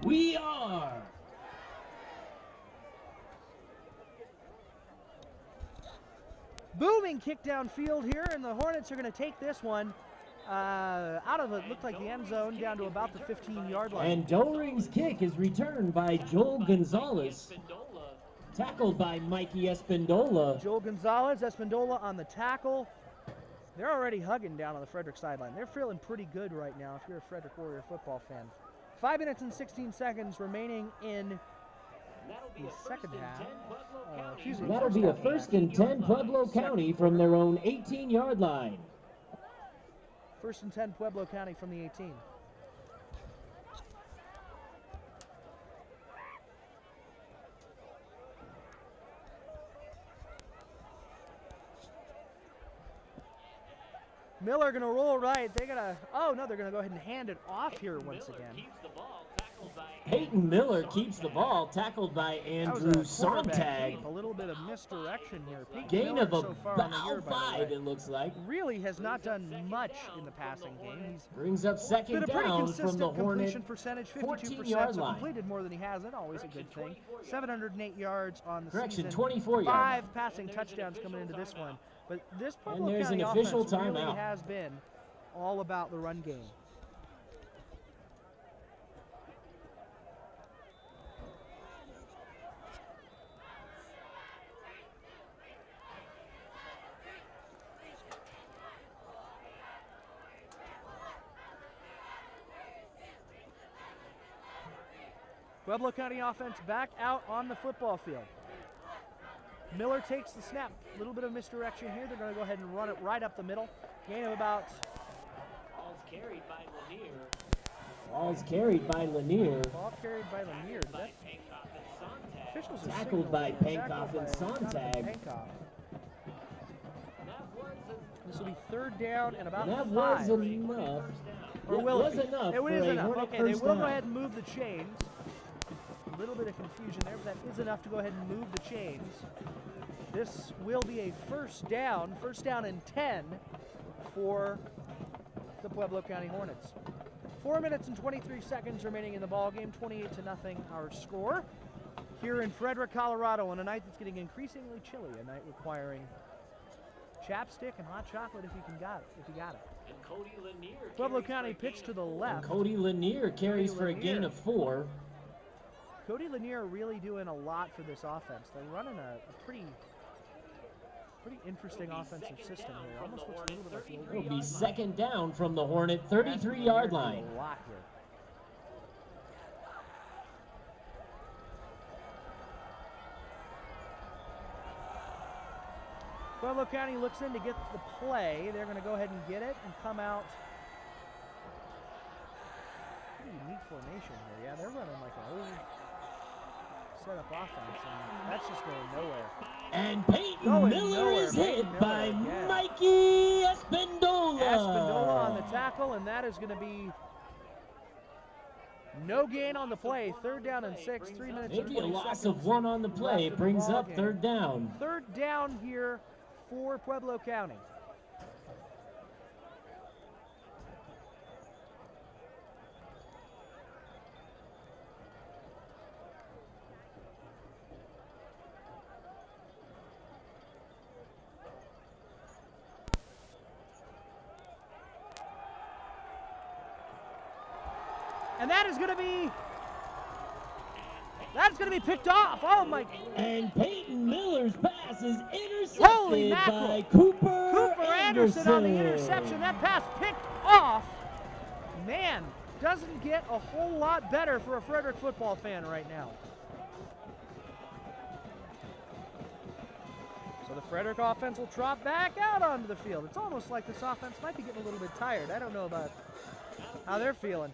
We are. Booming kick downfield here, and the Hornets are going to take this one out of it. Looked like the end zone down to about the 15-yard line. And Doring's kick is returned by Joel Gonzalez, tackled by Mikey Espindola. Joel Gonzalez, Espindola on the tackle. They're already hugging down on the Frederick sideline. They're feeling pretty good right now if you're a Frederick Warrior football fan. 5 minutes and 16 seconds remaining in the second half. That'll be a 1st and 10 Pueblo County from their own 18-yard line. 1st and 10 Pueblo County from the 18. Miller going to roll right. They're going to, oh no, they're going to go ahead and hand it off here once again. Peyton Miller keeps the ball, tackled by Andrew Sontag. A little bit of misdirection here. Gain Miller of so far on the year, about 5, it looks like. Really has not done much in the passing game. He's brings up second down from the Hornet percentage, 14-yard so line. Completed more than he hasn't, always a good thing. 708 yards on the season. 24 yards. 5 passing touchdowns coming into this one. But this Pueblo County an official offense really timeout. has been all about the run game. Pueblo County offense back out on the football field. Miller takes the snap. A little bit of misdirection here. They're going to go ahead and run it right up the middle. Gain of about... Ball's carried by Lanier. Ball's carried by Lanier. Ball carried by Lanier. Officials are tackled by Pankoff and Sontag. This will be 3rd down and about 5. That was enough. Or will it? Was enough. It is enough. Hornet Okay, they will down. go ahead and move the chains. A little bit of confusion there, but that is enough to go ahead and move the chains. This will be a first down and 10 for the Pueblo County Hornets. 4 minutes and 23 seconds remaining in the ball game. 28-0 our score here in Frederick, Colorado, on a night that's getting increasingly chilly. A night requiring chapstick and hot chocolate if you got it. And Cody Lanier Pueblo County pitch to the left. And Cody Lanier carries for a gain of 4. Cody Lanier really doing a lot for this offense. They're running a pretty interesting offensive system here. Almost looks a little bit like the old It'll be 2nd down from the Hornet 33-yard line. A lot here. Pueblo County looks in to get the play. They're going to go ahead and get it and come out. Pretty unique formation here. Yeah, they're running like an old setup offense, and that's just going nowhere. And Peyton Miller is hit by Mikey Espindola. Espindola on the tackle, and that is going to be no gain on the play. 3rd down and 6, 3 minutes and 20 seconds. Maybe a loss of 1 on the play. It brings up 3rd down. 3rd down here for Pueblo County. And that's going to be picked off. Oh my! And Peyton Miller's pass is intercepted by Cooper Anderson on the interception. That pass picked off. Man, doesn't get a whole lot better for a Frederick football fan right now. So the Frederick offense will trot back out onto the field. It's almost like this offense might be getting a little bit tired. I don't know about how they're feeling.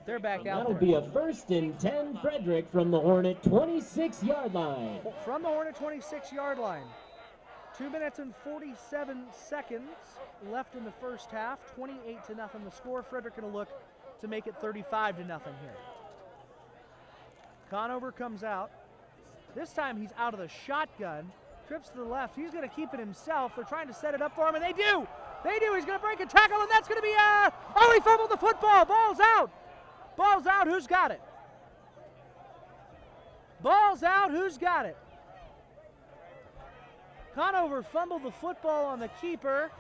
They're back out there. That'll be a 1st and 10 Frederick from the Hornet 26-yard line. From the Hornet 26-yard line. 2 minutes and 47 seconds left in the first half. 28-0 the score. Frederick going to look to make it 35-0 here. Conover comes out. This time he's out of the shotgun. Trips to the left. He's going to keep it himself. They're trying to set it up for him, and they do. They do. He's going to break a tackle, and that's going to be oh, he fumbled the football. Ball's out. Ball's out. Who's got it? Ball's out. Who's got it? Conover fumbled the football on the keeper,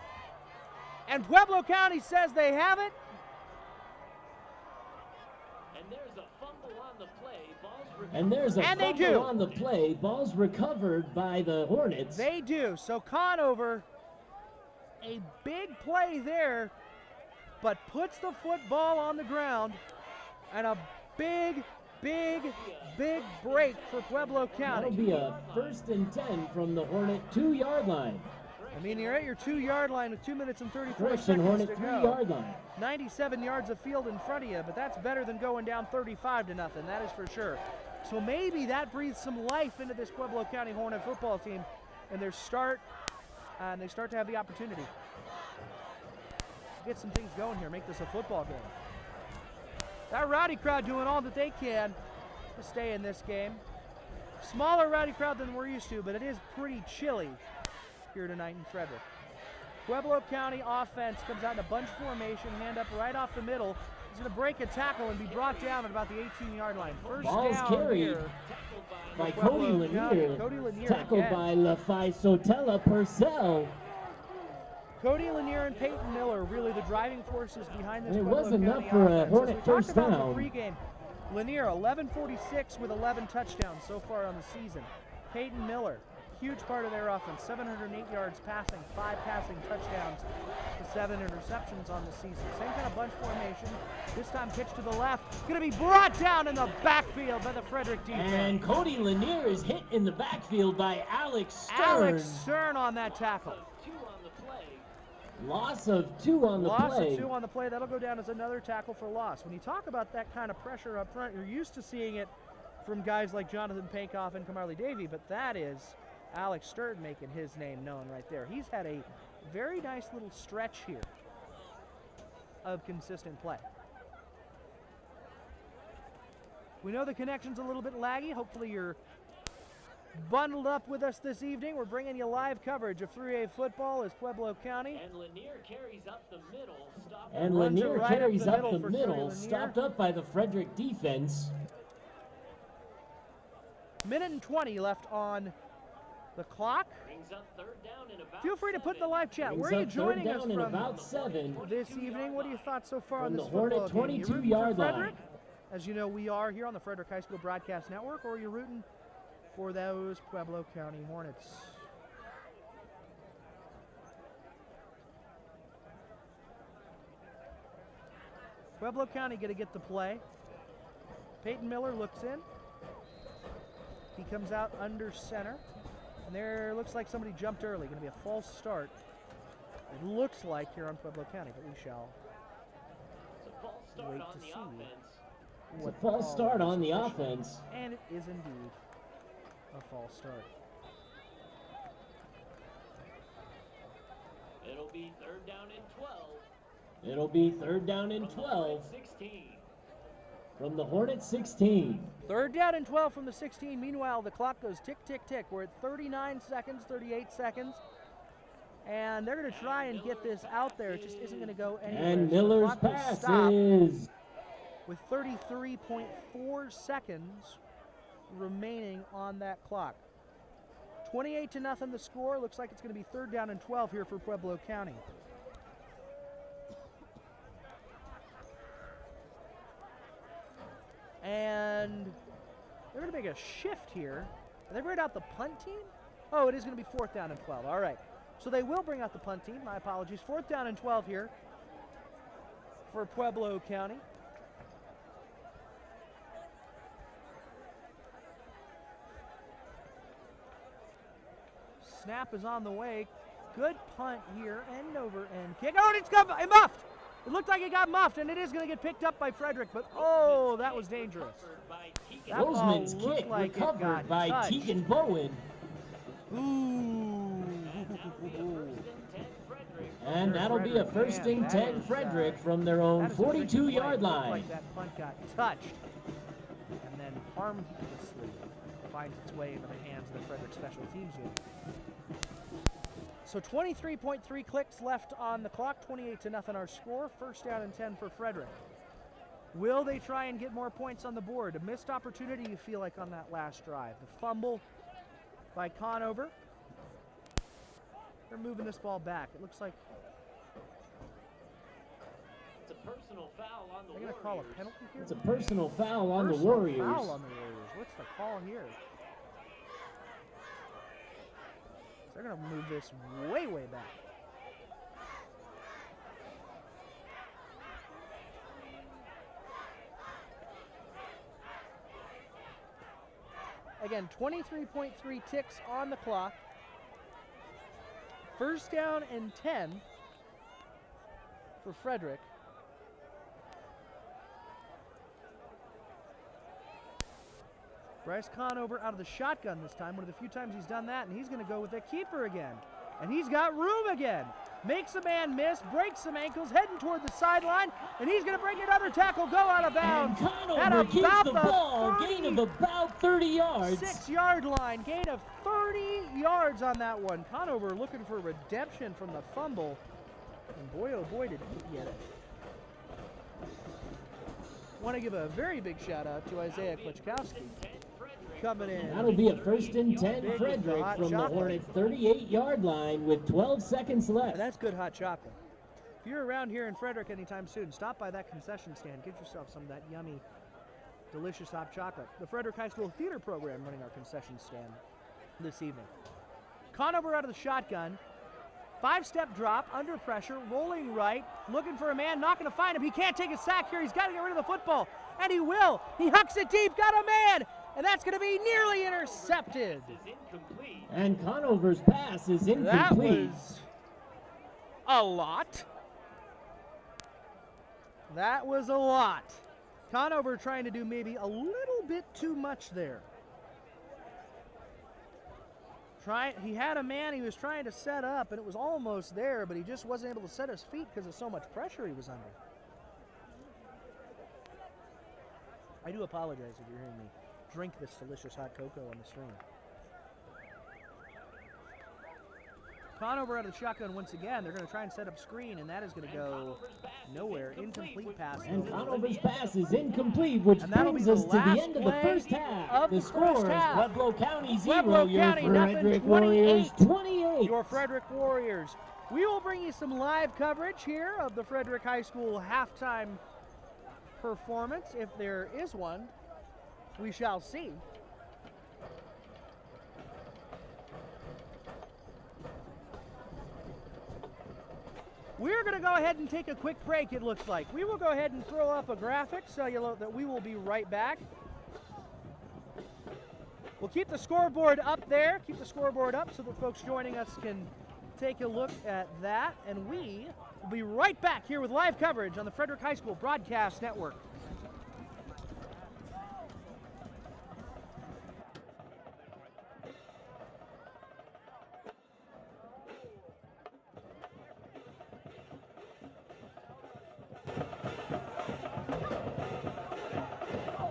and Pueblo County says they have it. And there's a fumble on the play. Ball's recovered by the Hornets. They do. So Conover, a big play there, but puts the football on the ground, and a big break for Pueblo County. That'll be a 1st and 10 from the Hornet 2-yard line. I mean, you're at your 2-yard line with 2 minutes and 34 First seconds and Hornet to go. 3-yard line. 97 yards of field in front of you, but that's better than going down 35-0. That is for sure. So maybe that breathes some life into this Pueblo County Hornet football team, and they start to have the opportunity. get some things going here, make this a football game. That rowdy crowd doing all that they can to stay in this game. Smaller rowdy crowd than we're used to, but it is pretty chilly here tonight in Frederick. Pueblo County offense comes out in a bunch formation, hand up right off the middle. He's going to break a tackle and be brought down at about the 18-yard line. First Ball's down carried here by for Cody Pueblo County. Lanier. Cody Lanier Tackled again. by LaFi Sotella Purcell. Cody Lanier and Peyton Miller really the driving forces behind this It Pueblo was enough County for a offense. As Hornet we first talked about down. in the pregame, Lanier 1146 with 11 touchdowns so far on the season. Peyton Miller, huge part of their offense, 708 yards passing, 5 passing touchdowns to 7 interceptions on the season. Same kind of bunch formation. This time pitch to the left. Going to be brought down in the backfield by the Frederick defense. And Cody Lanier is hit in the backfield by Alex Stern. Alex Stern on that tackle. Loss of 2 on the play. Loss of 2 on the play. That'll go down as another tackle for loss. When you talk about that kind of pressure up front, you're used to seeing it from guys like Jonathan Pankoff and Kamarly Davey, but that is Alex Stern making his name known right there. He's had a very nice little stretch here of consistent play. We know the connection's a little bit laggy. Hopefully you're bundled up with us this evening. We're bringing you live coverage of 3A football as Pueblo County. And Lanier carries up the middle. And Runs it Lanier right up carries the up middle the for middle, Cody Lanier. stopped up by the Frederick defense. Minute and 20 left on the clock. Brings up third down in about Feel free to put in the live chat. Brings Where are you up third joining us down in from about 7 this evening? What are your thoughts so far on from this the football Hornet game? You 22 rooting yard for Frederick? line. As you know, we are here on the Frederick High School Broadcast Network, or you're rooting for those Pueblo County Hornets. Pueblo County going to get the play. Peyton Miller looks in. He comes out under center. And there looks like somebody jumped early. Going to be a false start. It looks like here on Pueblo County, but we shall wait to see. It's a false start on the offense. And it is indeed a false start. It'll be third down and 12. It'll be third down and 12 from the Hornet 16. Third down and 12 from the 16. Meanwhile, the clock goes tick, tick, tick. We're at 39 seconds, 38 seconds. And they're going to try and get this out there. It just isn't going to go anywhere. And So the Miller's clock will pass stop is with 33.4 seconds remaining on that clock. 28-0 the score. Looks like it's going to be third down and 12 here for Pueblo County. And they're going to make a shift here. Are they bringing out the punt team? Oh, it is going to be fourth down and 12. All right. So they will bring out the punt team. My apologies. Fourth down and 12 here for Pueblo County. Snap is on the way. Good punt here. End over end kick. Oh, and it's got muffed. It looked like it got muffed, and it is going to get picked up by Frederick, but oh, that was dangerous. That ball Bozeman's looked kick like it recovered got by touched. Tegan Bowen. Ooh. And that'll be a first and 10 Frederick from their own 42-yard line. Like that punt got touched and then harmlessly finds its way into the hands of the Frederick Special Teams unit. So 23.3 clicks left on the clock, 28-0 our score. First down and 10 for Frederick. Will they try and get more points on the board? A missed opportunity, you feel like, on that last drive. The fumble by Conover. They're moving this ball back. It looks like It's a personal foul on the they're going to call a penalty here. It's a personal foul on the Personal Warriors. Foul on the Warriors. What's the call here? They're going to move this way, way back. Again, 23.3 ticks on the clock. First down and 10 for Frederick. Bryce Conover out of the shotgun this time, one of the few times he's done that, and he's going to go with the keeper again. And he's got room again. Makes a man miss, breaks some ankles, heading toward the sideline, and he's going to bring another tackle, go out of bounds. And Conover keeps the ball, gain of about 30 yards. 6-yard line, gain of 30 yards on that one. Conover looking for redemption from the fumble, and boy, oh boy, did he get it. Want to give a very big shout out to Isaiah Klichkowski coming in. That'll be a 1st and 10 Big Frederick hot from the chocolate. Hornets' 38-yard line with 12 seconds left. That's good hot chocolate. If you're around here in Frederick anytime soon, stop by that concession stand. Get yourself some of that yummy, delicious hot chocolate. The Frederick High School Theater Program running our concession stand this evening. Conover out of the shotgun. 5-step drop, under pressure, rolling right, looking for a man, not going to find him. He can't take a sack here. He's got to get rid of the football, and he will. He hucks it deep, got a man, and that's going to be nearly intercepted. And Conover's pass is incomplete. That was a lot. That was a lot. Conover trying to do maybe a little bit too much there. He had a man he was trying to set up, and it was almost there, but he just wasn't able to set his feet because of so much pressure he was under. I do apologize if you're hearing me drink this delicious hot cocoa on the stream. Conover out of the shotgun once again. They're going to try and set up screen, and that is going to go nowhere. Incomplete pass. And Conover's pass is incomplete, which brings us to the end of the first half. The score is Pueblo County 0, your Frederick Warriors 28. Your Frederick Warriors. We will bring you some live coverage here of the Frederick High School halftime performance. If there is one, we shall see. We're going to go ahead and take a quick break, it looks like. We will go ahead and throw up a graphic so you know that we will be right back. We'll keep the scoreboard up there, keep the scoreboard up so that folks joining us can take a look at that. And we will be right back here with live coverage on the Frederick High School Broadcast Network.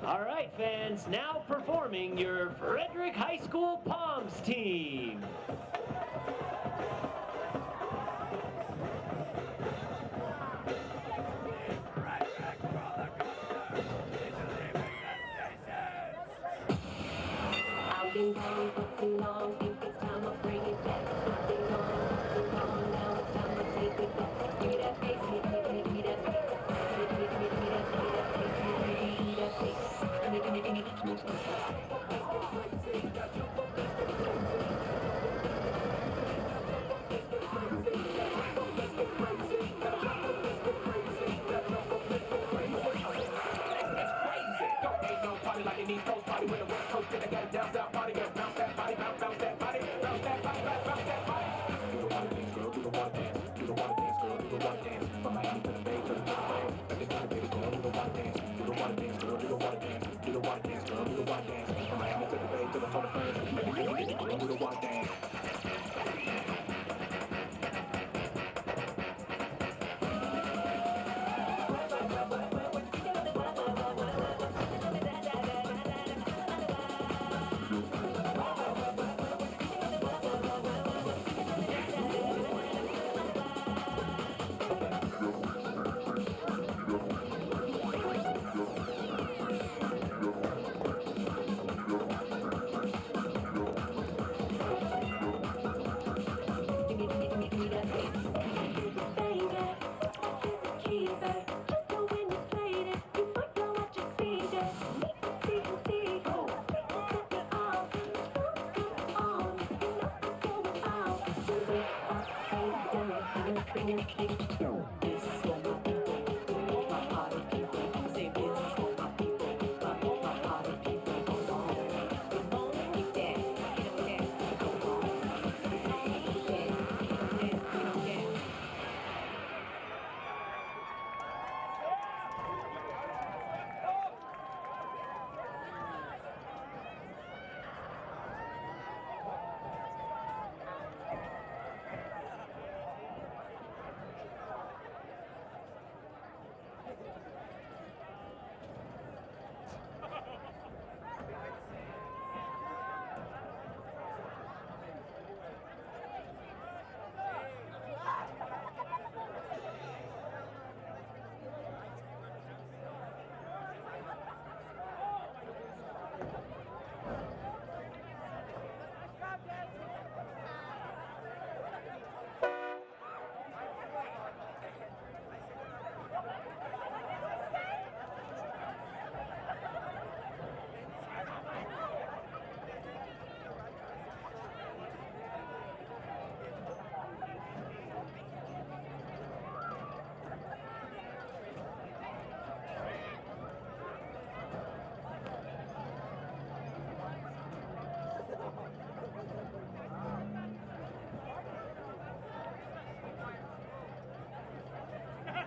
All right, fans, now performing your Frederick High School Palms team. I've been gone for too long, think it's time to bring it back. I've been gone for too long, now it's time to take it back. Give me that face, give me that face. Give me that face, give me that face.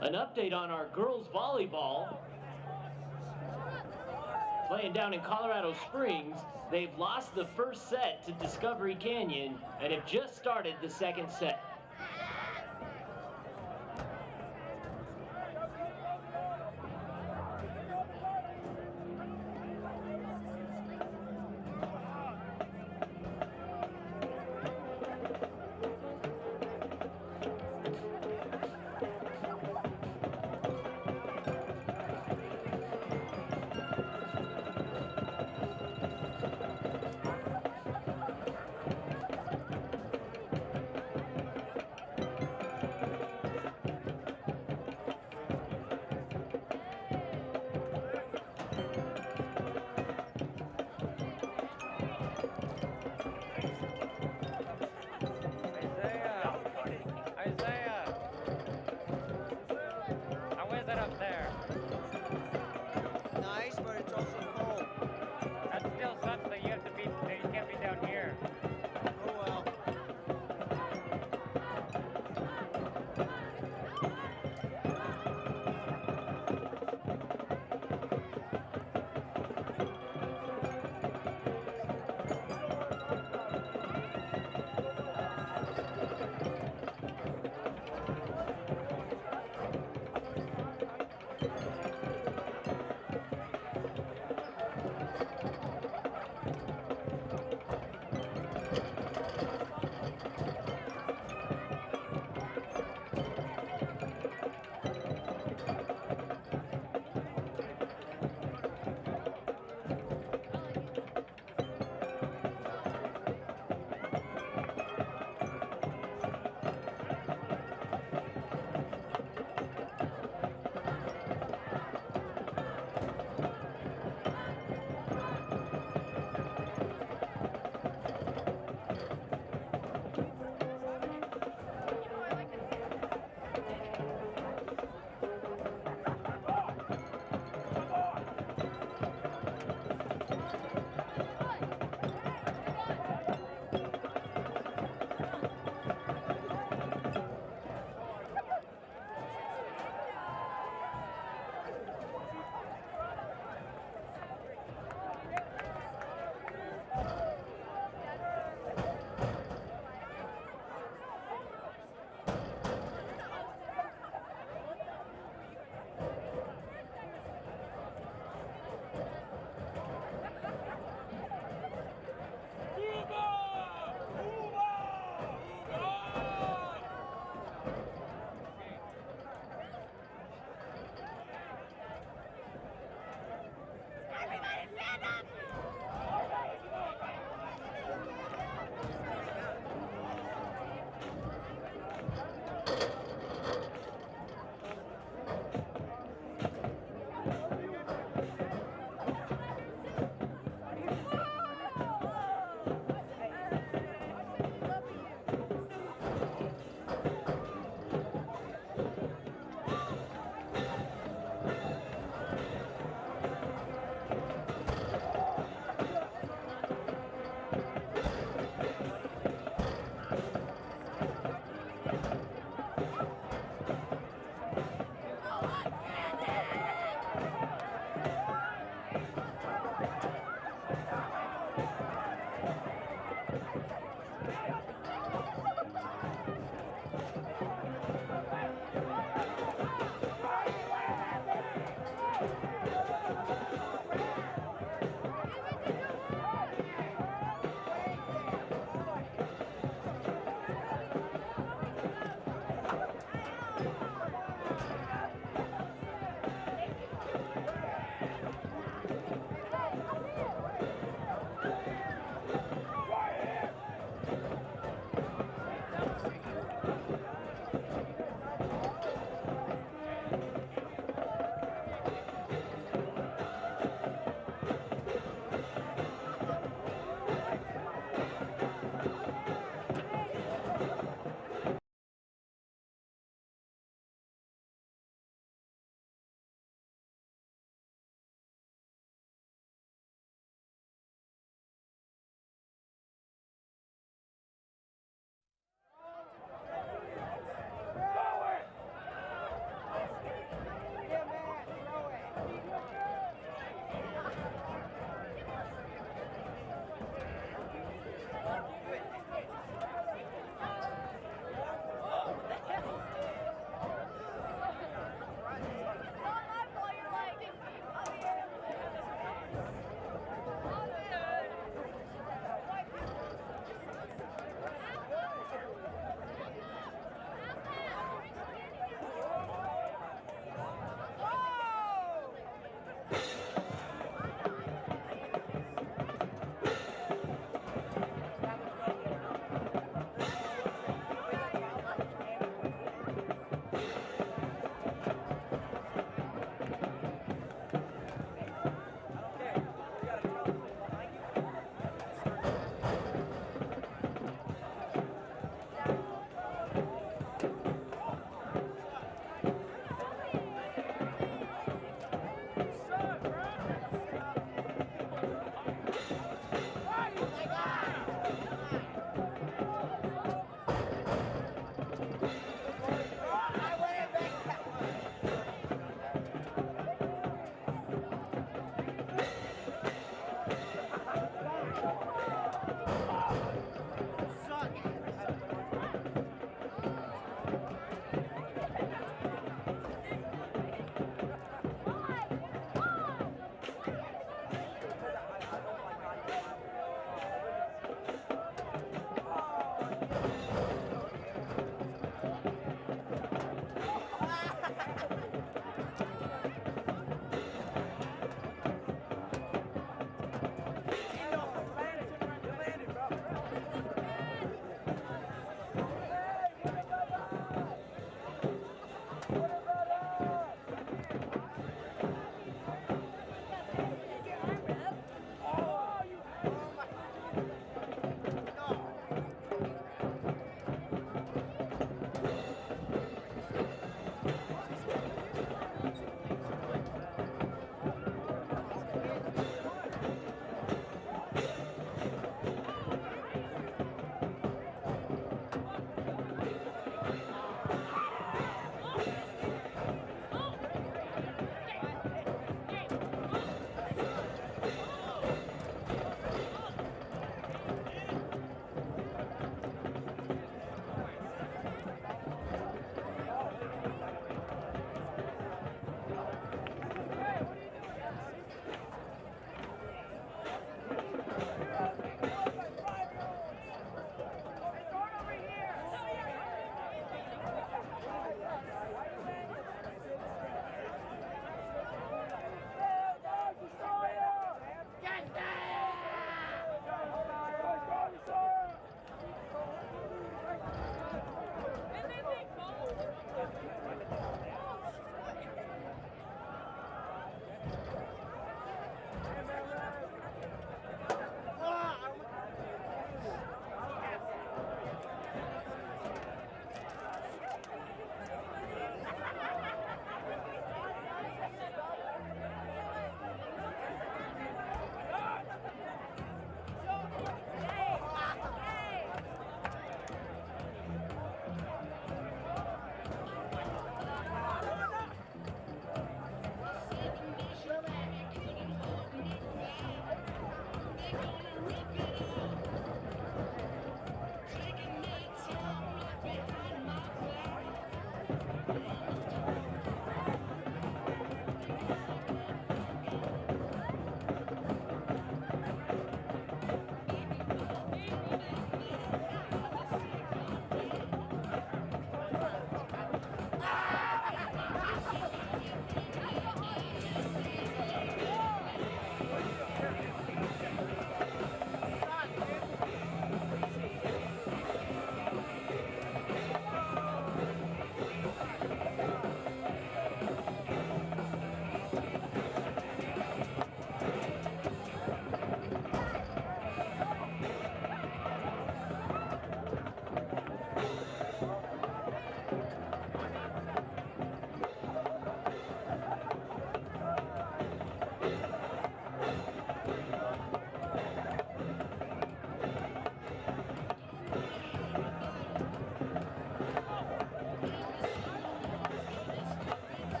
An update on our girls volleyball. Playing down in Colorado Springs, they've lost the first set to Discovery Canyon and have just started the second set.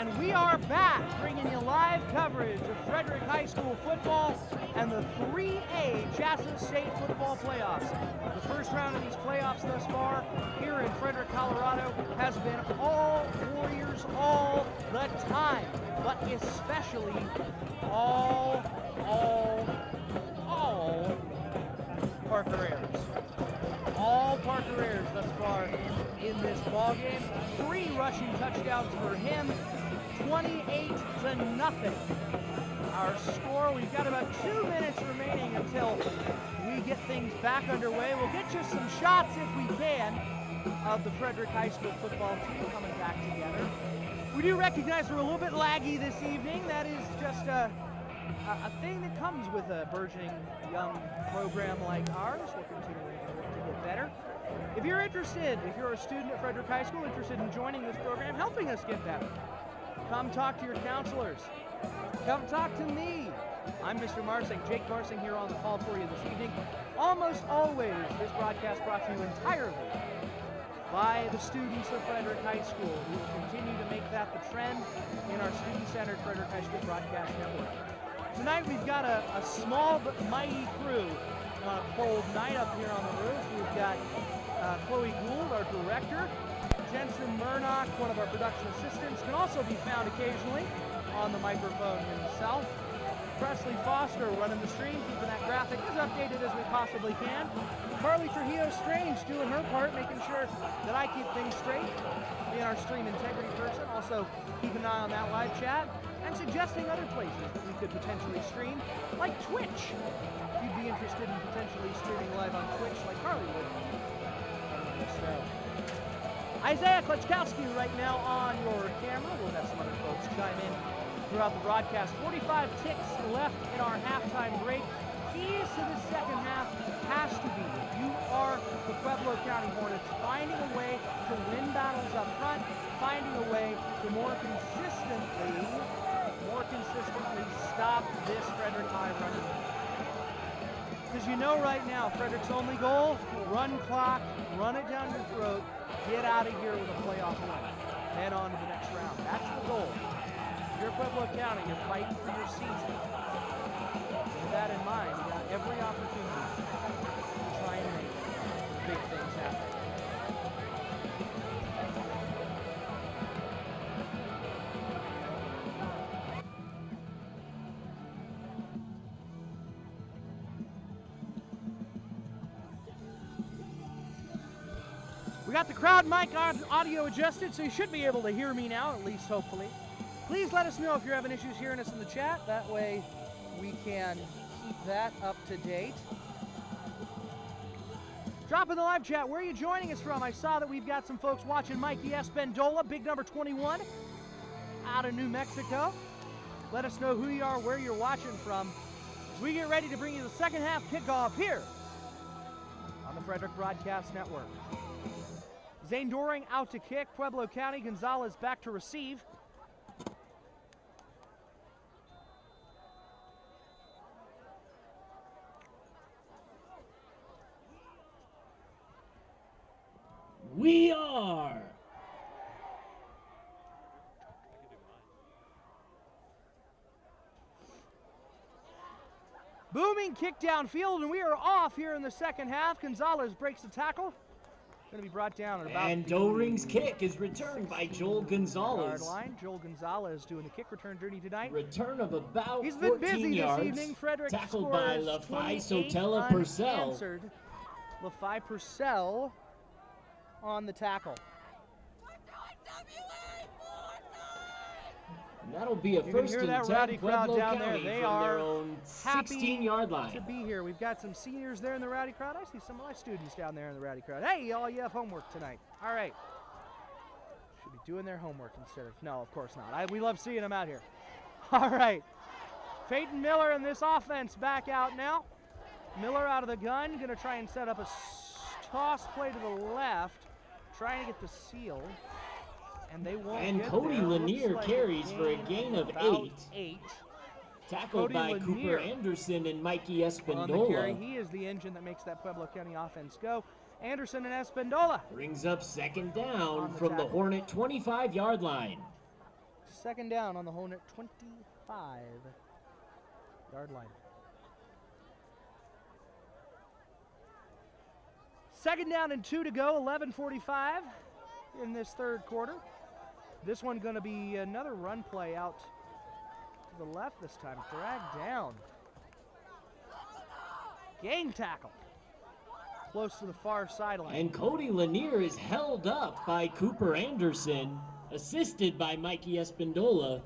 And we are back, bringing you live coverage of Frederick High School football and the 3A Chassa State football playoffs. The first round of these playoffs thus far here in Frederick, Colorado, has been all Warriors all the time, but especially all Parker Ayers. All Parker Ayers thus far in this ball game. 3 rushing touchdowns for him, 28-0. Our score, we've got about 2 minutes remaining until we get things back underway. We'll get you some shots if we can of the Frederick High School football team coming back together. We do recognize we're a little bit laggy this evening. That is just a thing that comes with a burgeoning young program like ours. We're continuing to get better. If you're interested, if you're a student at Frederick High School interested in joining this program, helping us get better, come talk to your counselors. Come talk to me. I'm Mr. Marsing, Jake Marsing here on the call for you this evening. Almost always, this broadcast brought to you entirely by the students of Frederick High School. We will continue to make that the trend in our student-centered Frederick High School Broadcast Network. Tonight we've got a small but mighty crew on a cold night up here on the roof. We've got Chloe Gould, our director, Jensen Murnock, one of our production assistants, can also be found occasionally on the microphone himself. Presley Foster running the stream, keeping that graphic as updated as we possibly can. Carly Trujillo Strange doing her part, making sure that I keep things straight, being our stream integrity person. Also keep an eye on that live chat and suggesting other places that we could potentially stream, like Twitch. If you'd be interested in potentially streaming live on Twitch like Carly would. So, Isaiah Klitschkowski right now on your camera. We'll have some other folks chime in throughout the broadcast. 45 ticks left in our halftime break. Keys to the second half has to be, if you are the Pueblo County Hornets, finding a way to win battles up front, finding a way to more consistently stop this Frederick High running. Because you know right now, Frederick's only goal, run clock, run it down your throat, get out of here with a playoff win, head on to the next round. That's the goal. If you're Pueblo County, you're fighting for your season. With that in mind, you got every opportunity to try and make big things happen. We got the crowd mic audio adjusted, so you should be able to hear me now, at least hopefully. Please let us know if you're having issues hearing us in the chat. That way we can keep that up to date. Drop in the live chat. Where are you joining us from? I saw that we've got some folks watching Mikey Espendola, big number 21, out of New Mexico. Let us know who you are, where you're watching from, as we get ready to bring you the second half kickoff here on the Frederick Broadcast Network. Zane Doring out to kick. Pueblo County. Gonzalez back to receive. We are booming kick downfield, and we are off here in the second half. Gonzalez breaks the tackle. Going to be brought down at about and Doring's kick is returned by Joel Gonzalez. Line. Joel Gonzalez doing the kick return journey tonight. Return of about He's been 14 busy yards. this evening. Frederick tackled by LaFi Sotella Purcell. LaFi Purcell on the tackle. And that'll be a first and 10 rowdy crowd Pueblo down County there. They from are their own happy 16-yard line. to be here. We've got some seniors there in the rowdy crowd. I see some of my students down there in the rowdy crowd. Hey, y'all, you have homework tonight. All right. Should be doing their homework instead of, no, of course not. We love seeing them out here. All right. Peyton Miller and this offense back out now. Miller out of the gun, going to try and set up a toss play to the left, trying to get the seal. And they won't And get Cody there. Lanier Like carries for a gain of about 8. Tackled Cody by Lanier Cooper Anderson and Mikey on the carry. Espendola. He is the engine that makes that Pueblo County offense go. Anderson and Espendola. Brings up second down On the from the tackle. Hornet 25-yard line. Second down on the Hornet 25-yard line. Second down and 2 to go, 11:45 in this third quarter. This one going to be another run play out to the left this time. Dragged down. Gang tackle. Close to the far sideline. And Cody Lanier is held up by Cooper Anderson, assisted by Mikey Espindola.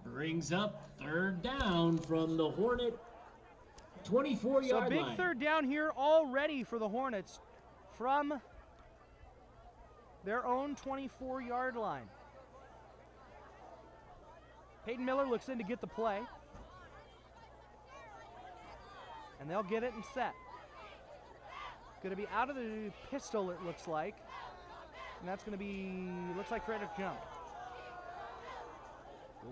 Brings up third down from the Hornet 24-yard line. So big third down here already for the Hornets from their own 24-yard line. Peyton Miller looks in to get the play. And they'll get it and set. Going to be out of the pistol, it looks like. And that's going to be, looks like Frederick jumped.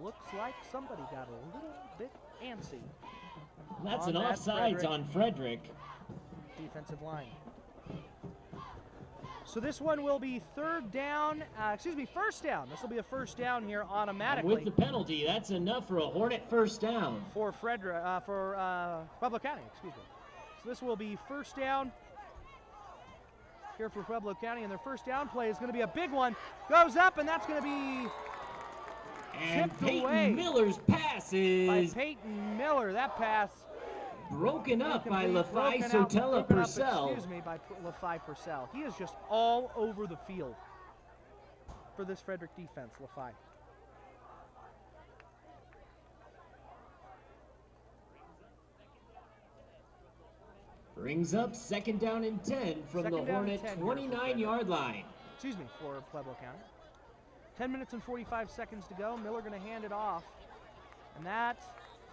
Looks like somebody got a little bit antsy. That's an offsides on Frederick. Defensive line. So this one will be first down. This will be a first down here automatically. With the penalty, that's enough for a Hornet first down. For Pueblo County, excuse me. So this will be first down here for Pueblo County, and their first down play is going to be a big one. Goes up, and that's going to be and tipped Peyton away Miller's pass is by Peyton Miller. That pass broken up by Lafai Sotella Purcell. By Lafai Purcell. He is just all over the field for this Frederick defense, Lafai. Brings up second down and 10 from the Hornet 29-yard line. Excuse me, for Pueblo County. 10 minutes and 45 seconds to go. Miller going to hand it off. And that's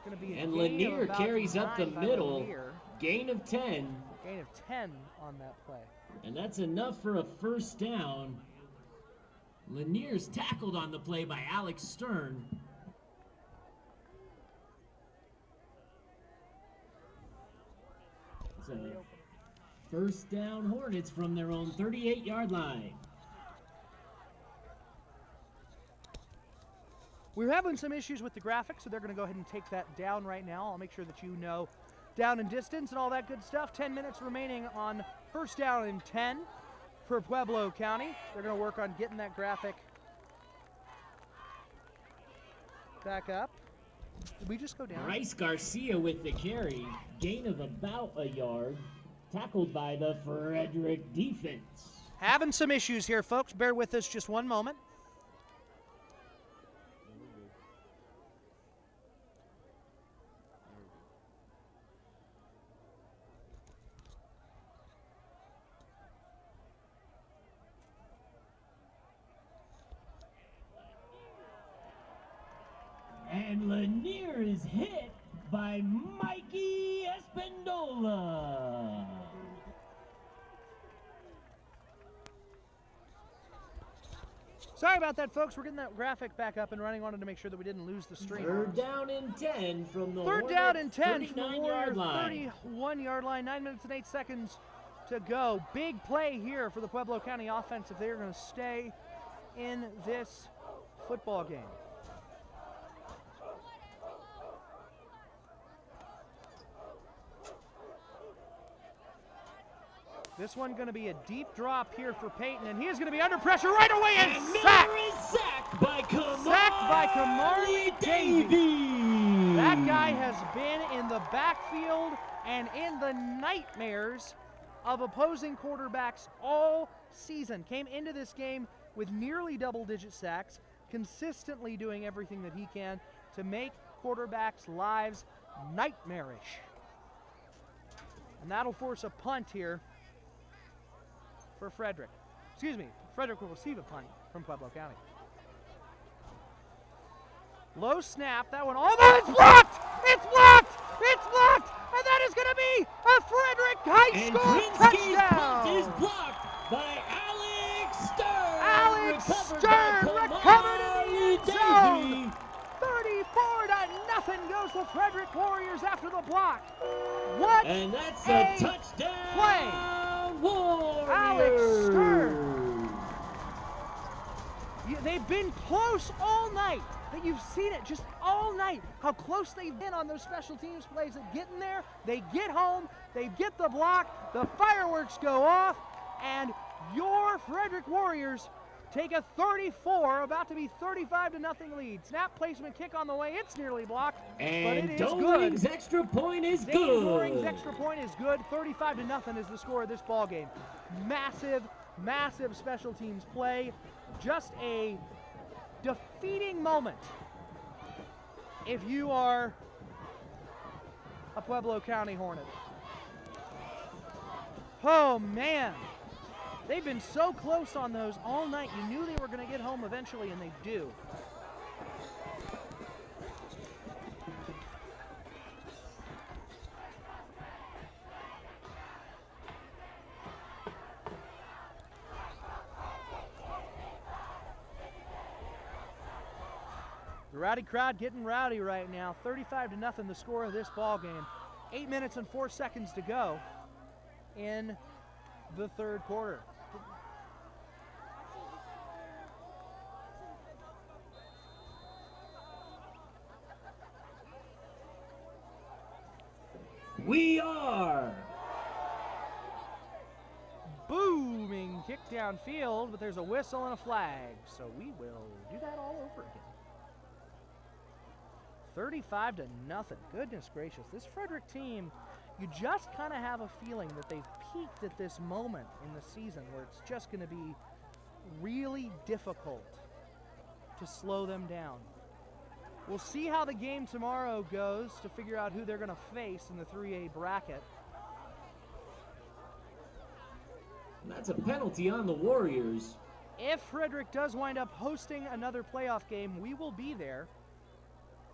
going to be a and gain Lanier of about carries up the 9 by middle. Lanier. Gain of 10. Gain of 10 on that play. And that's enough for a first down. Lanier's tackled on the play by Alex Stern. So, first down Hornets from their own 38-yard line. We're having some issues with the graphics, so they're going to go ahead and take that down right now. I'll make sure that you know down and distance and all that good stuff. 10 minutes remaining on first down and 10 for Pueblo County. They're going to work on getting that graphic back up. Did we just go down? Bryce Garcia with the carry. Gain of about a yard. Tackled by the Frederick defense. Having some issues here, folks. Bear with us just one moment. And Lanier is hit by Mikey Espindola. Sorry about that, folks. We're getting that graphic back up and running. Wanted to make sure that we didn't lose the stream. Third down and 10 from the Third down and 10 from the 39-yard Warriors, line. 31-yard line. 9 minutes and 8 seconds to go. Big play here for the Pueblo County offense if they're going to stay in this football game. This one going to be a deep drop here for Peyton, and he is going to be under pressure right away and sacked. Miller is sacked by Kamari Davey. That guy has been in the backfield and in the nightmares of opposing quarterbacks all season. Came into this game with nearly double-digit sacks, consistently doing everything that he can to make quarterbacks' lives nightmarish. And that'll force a punt here for Frederick. Excuse me, Frederick will receive a punt from Pueblo County. Low snap, that one almost blocked! It's blocked! It's blocked! And that is going to be a Frederick High School touchdown! Punt is blocked by Alex Stern. Alex Stern recovered in the end zone. 34-0 goes the Frederick Warriors after the block. What and that's a touchdown play! Warriors. Alex Stern They've been close all night. That you've seen it just all night. How close they've been on those special teams plays. That get in there, they get home, they get the block, the fireworks go off, and your Frederick Warriors take a 34, about to be 35-0 lead. Snap placement kick on the way. It's nearly blocked, but it is good. Doring's extra point is Dane good. Doring's extra point is good. 35-0 is the score of this ball game. Massive, massive special teams play. Just a defeating moment if you are a Pueblo County Hornet. Oh man, they've been so close on those all night. You knew they were going to get home eventually, and they do. The rowdy crowd getting rowdy right now. 35-0 the score of this ball game. 8 minutes and 4 seconds to go in the third quarter. We are Booming kick downfield, but there's a whistle and a flag, so we will do that all over again. 35-0. Goodness gracious. This Frederick team, you just kind of have a feeling that they've peaked at this moment in the season where it's just going to be really difficult to slow them down. We'll see how the game tomorrow goes to figure out who they're going to face in the 3A bracket. That's a penalty on the Warriors. If Frederick does wind up hosting another playoff game, we will be there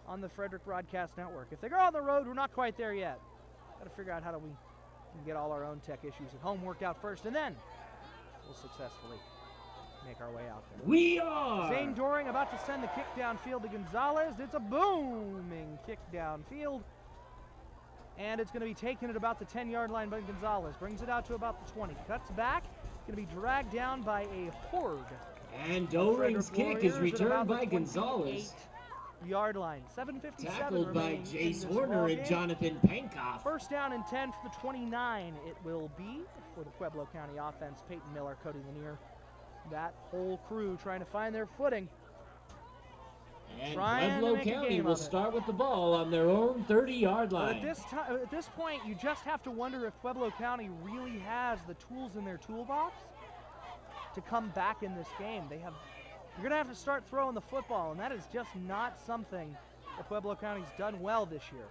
on the Frederick Broadcast Network. If they go on the road, we're not quite there yet. Got to figure out how do we get all our own tech issues at home worked out first, and then we'll successfully make our way out there. We are Zane Doring about to send the kick downfield to Gonzalez. It's a booming kick downfield, and it's going to be taken at about the 10-yard line by Gonzalez. Brings it out to about the 20. Cuts back. Going to be dragged down by a horde. And Doring's kick is returned by Gonzalez. Yard line. 7:57 Tackled by remaining in Jace this Horner and ballgame. Jonathan Penkoff. First down and 10 for the 29. It will be for the Pueblo County offense. Peyton Miller, Cody Lanier, that whole crew trying to find their footing. And Trying to Pueblo make a County game will of it. start with the ball on their own 30-yard But line. at this point, you just have to wonder if Pueblo County really has the tools in their toolbox to come back in this game. You're going to have to start throwing the football, and that is just not something that Pueblo County's done well this year.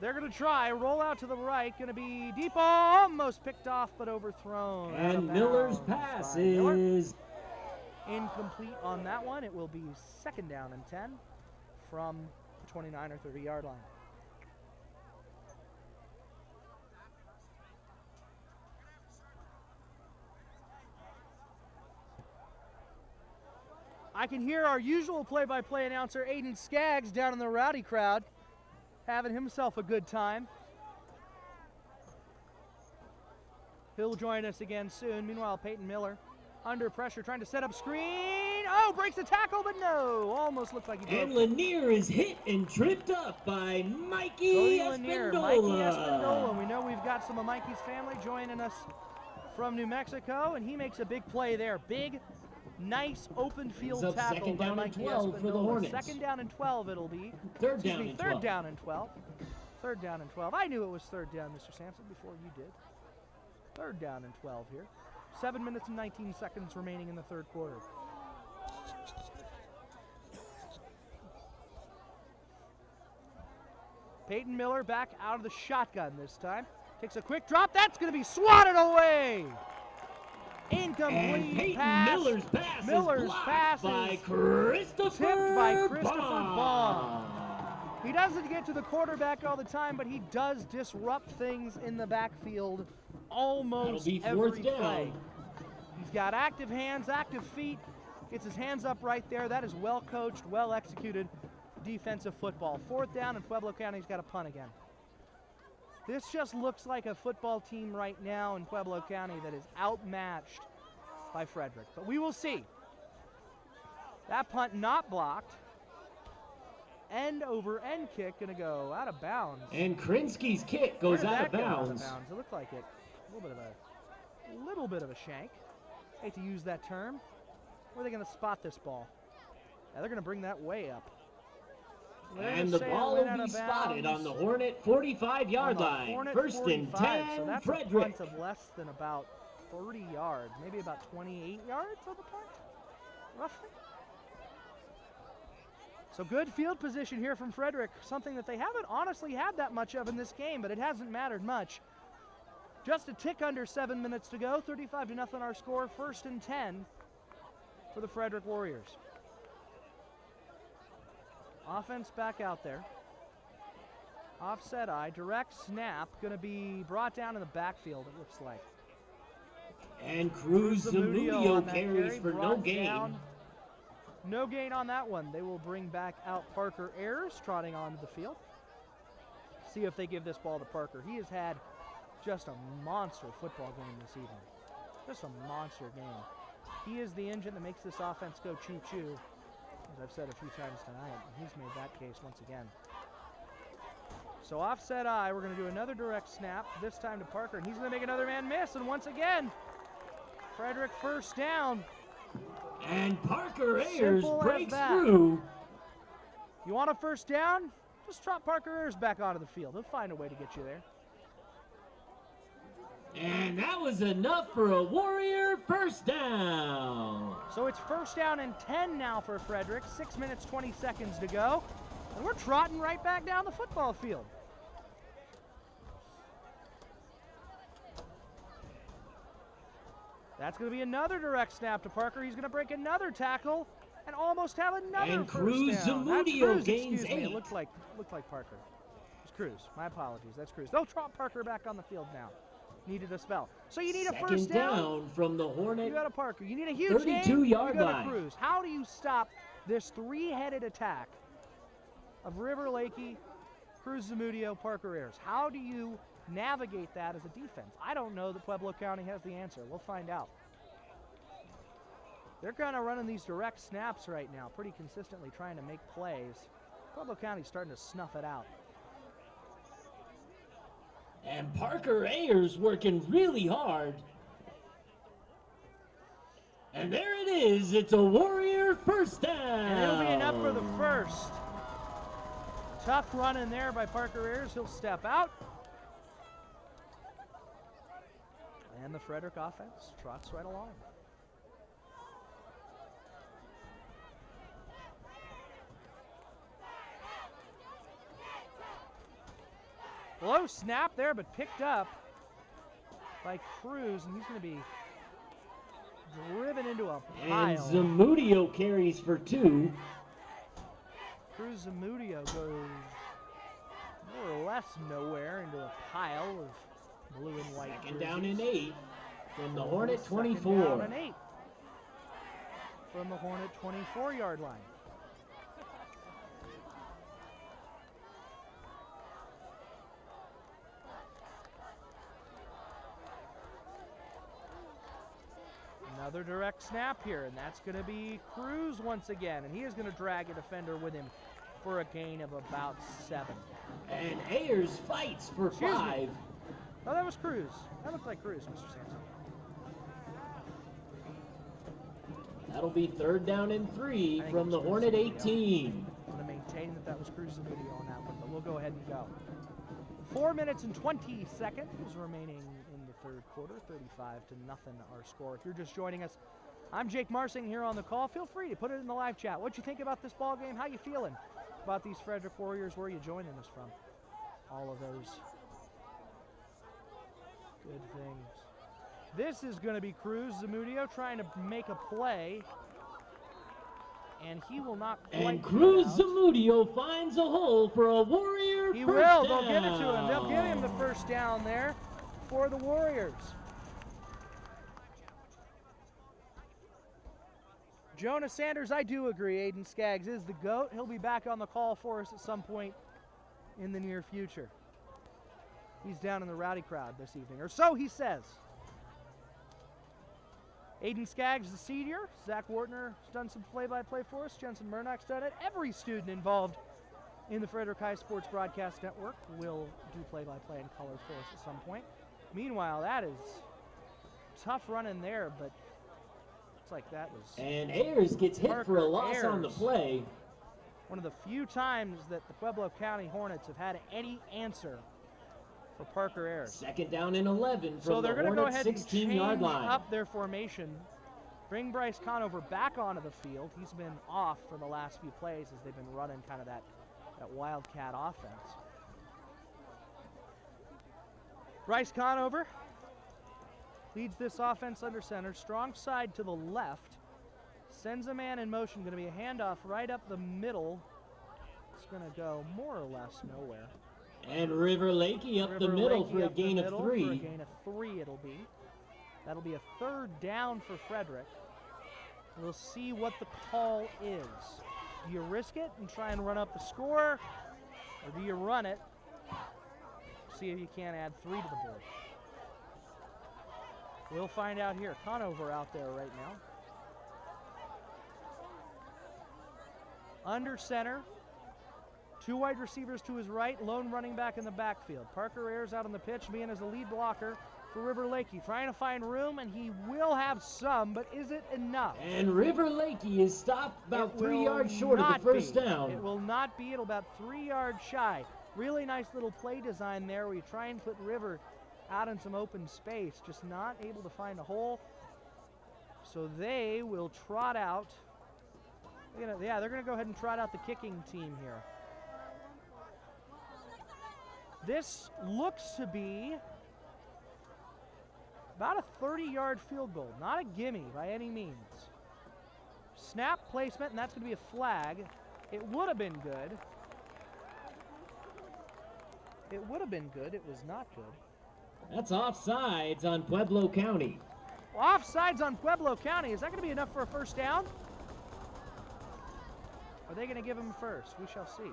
They're going to try, roll out to the right, going to be deep, almost picked off, but overthrown. Out of And Miller's bounds pass by Miller. is Incomplete on that one. It will be second down and 10 from the 29 or 30-yard line. I can hear our usual play-by-play announcer, Aiden Skaggs, down in the rowdy crowd, having himself a good time. He'll join us again soon. Meanwhile, Peyton Miller, under pressure, trying to set up screen. Oh, breaks the tackle, but no. Almost looked like he and broke. Lanier is hit and tripped up by Mikey Cody Lanier, Mikey Espindola. Espindola. We know we've got some of Mikey's family joining us from New Mexico, and he makes a big play there. Big, nice open field It's up tackle second by down and Mikey 12 for the Espindola. Hornets. Second down and 12 it'll be. Third down and 12. Third down and 12. Third down and 12. I knew it was third down, Mr. Sampson, before you did. Third down and 12 here. 7 minutes and 19 seconds remaining in the third quarter. Peyton Miller back out of the shotgun this time. Takes a quick drop. That's going to be swatted away. Incomplete And Peyton pass. Miller's pass Miller's is blocked pass by is Christopher tipped by Christopher Baum. Baum. He doesn't get to the quarterback all the time, but he does disrupt things in the backfield almost That'll be every fourth down. play. He's got active hands, active feet, gets his hands up right there. That is well coached, well executed defensive football. Fourth down, and Pueblo County's got a punt again. This just looks like a football team right now in Pueblo County that is outmatched by Frederick. But we will see. That punt not blocked. End over end kick going to go out of bounds. And Krinsky's kick goes out of bounds. It looked like it. A little bit of a shank. Hate to use that term. Where are they going to spot this ball? Yeah, they're going to bring that way up. And the ball will be spotted on the Hornet 45-yard line. First and 10, so that's Frederick. A punt of less than about 30 yards, maybe about 28 yards on the punt, roughly. So good field position here from Frederick, something that they haven't honestly had that much of in this game, but it hasn't mattered much. Just a tick under 7 minutes to go, 35-0 our score, first and 10 for the Frederick Warriors. Offense back out there. Offset eye, direct snap, going to be brought down in the backfield, it looks like. And Cruz Zamudio carries for no gain. Down. No gain on that one. They will bring back out Parker Ayers trotting onto the field. See if they give this ball to Parker. He has had just a monster football game this evening. Just a monster game. He is the engine that makes this offense go choo-choo, as I've said a few times tonight, and he's made that case once again. So offset eye, we're going to do another direct snap, this time to Parker, and he's going to make another man miss, and once again, Frederick first down. And Parker Ayers breaks through. You want a first down? Just trot Parker Ayers back onto the field. He'll find a way to get you there. And that was enough for a Warrior first down. So it's first down and 10 now for Frederick. 6 minutes, 20 seconds to go. And we're trotting right back down the football field. That's going to be another direct snap to Parker. He's going to break another tackle and almost have another and first Cruz down. Zamudio gains 8. It looked like Parker. It's Cruz. My apologies. That's Cruz. They'll trot Parker back on the field now. Needed a spell. So you need a first down from the Hornet. You got a Parker. You need a huge 32-yard line. Cruz. How do you stop this three-headed attack of River Lakey, Cruz Zamudio, Parker Ayers? How do you navigate that as a defense? I don't know that Pueblo County has the answer. We'll find out. They're kind of running these direct snaps right now, pretty consistently trying to make plays. Pueblo County's starting to snuff it out. And Parker Ayers working really hard. And there it is. It's a Warrior first down. And it'll be enough for the first. Tough run in there by Parker Ayers. He'll step out. And the Frederick offense trots right along. Low snap there, but picked up by Cruz, and he's going to be driven into a pile. And Zamudio carries for 2. Cruz Zamudio goes more or less nowhere into a pile of blue and white. Second down and 8 from the Hornet 24. Second down and 8 from the Hornet 24-yard line. Another direct snap here, and that's going to be Cruz once again, and he is going to drag a defender with him for a gain of about 7. And Ayers fights for 5. Oh, that was Cruz. That looked like Cruz, Mr. Sampson. That'll be third down and 3 from the Hornet 18. I'm going to maintain that was Cruz Zamudio on that one, but we'll go ahead and go. 4 minutes and 20 seconds remaining in the third quarter, 35-0 our score. If you're just joining us, I'm Jake Marsing here on the call. Feel free to put it in the live chat. What you think about this ball game? How you feeling about these Frederick Warriors? Where are you joining us from? All of those good things. This is going to be Cruz Zamudio trying to make a play, and he will not quite. And Cruz Zamudio finds a hole for a Warrior He first will. down. They'll give it to him. They'll give him the first down there for the Warriors. Jonah Sanders, I do agree. Aiden Skaggs is the GOAT. He'll be back on the call for us at some point in the near future. He's down in the rowdy crowd this evening, or so he says. Aiden Skaggs, the senior. Zach Wartner's done some play-by-play for us. Jensen Murnock's done it. Every student involved in the Frederick High Sports Broadcast Network will do play-by-play in color for us at some point. Meanwhile, that is tough running there, but looks like that was... And Ayers gets hit for a loss on the play. One of the few times that the Pueblo County Hornets have had any answer for Parker Ayers. Second down and 11 So from they're the going to go Hornets' ahead and 16-yard change line. up their formation, bring Bryce Conover back onto the field. He's been off for the last few plays as they've been running kind of that Wildcat offense. Bryce Conover leads this offense under center. Strong side to the left. Sends a man in motion. Going to be a handoff right up the middle. It's going to go more or less nowhere. And River Lakey up the middle for a gain of 3. For a gain of 3 it'll be. That'll be a third down for Frederick. We'll see what the call is. Do you risk it and try and run up the score? Or do you run it? See if you can't add 3 to the board. We'll find out here. Conover out there right now. Under center. 2 wide receivers to his right, lone running back in the backfield. Parker Ayers out on the pitch, being as a lead blocker for River Lakey. Trying to find room, and he will have some, but is it enough? And River Lakey is stopped about 3 yards short of the first down. It will not be. It'll about 3 yards shy. Really nice little play design there where you try and put River out in some open space, just not able to find a hole. So they will trot out. They're going to go ahead and trot out the kicking team here. This looks to be about a 30-yard field goal. Not a gimme by any means. Snap placement, and that's going to be a flag. It would have been good. It would have been good. It was not good. That's offsides on Pueblo County. Well, offsides on Pueblo County. Is that going to be enough for a first down? Are they going to give him first? We shall see.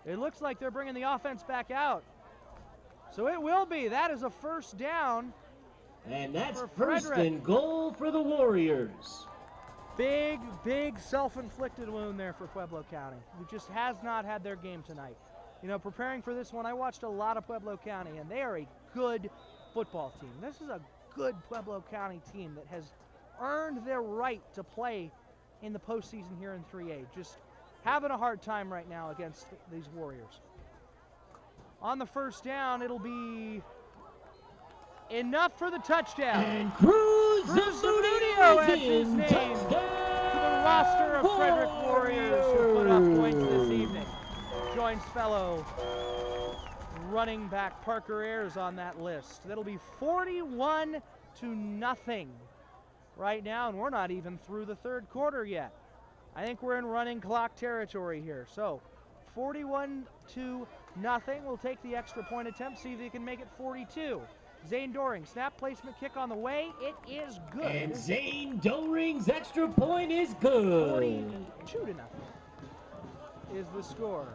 It looks like they're bringing the offense back out. So it will be. That is a first down. And that's first and goal for the Warriors. Big, big self-inflicted wound there for Pueblo County, who just has not had their game tonight. You know, preparing for this one, I watched a lot of Pueblo County, and they are a good football team. This is a good Pueblo County team that has earned their right to play in the postseason here in 3A. Just having a hard time right now against these Warriors. On the first down, it'll be enough for the touchdown. And Cruz Zamudio adds his name to the roster of Frederick Warriors who put up points this evening. Joins fellow running back Parker Ayers on that list. That'll be 41-0 right now, and we're not even through the third quarter yet. I think we're in running clock territory here. So 41-0. We'll take the extra point attempt, see if they can make it 42. Zane Doring, snap placement kick on the way. It is good. And Zane Doring's extra point is good. 42-0 is the score.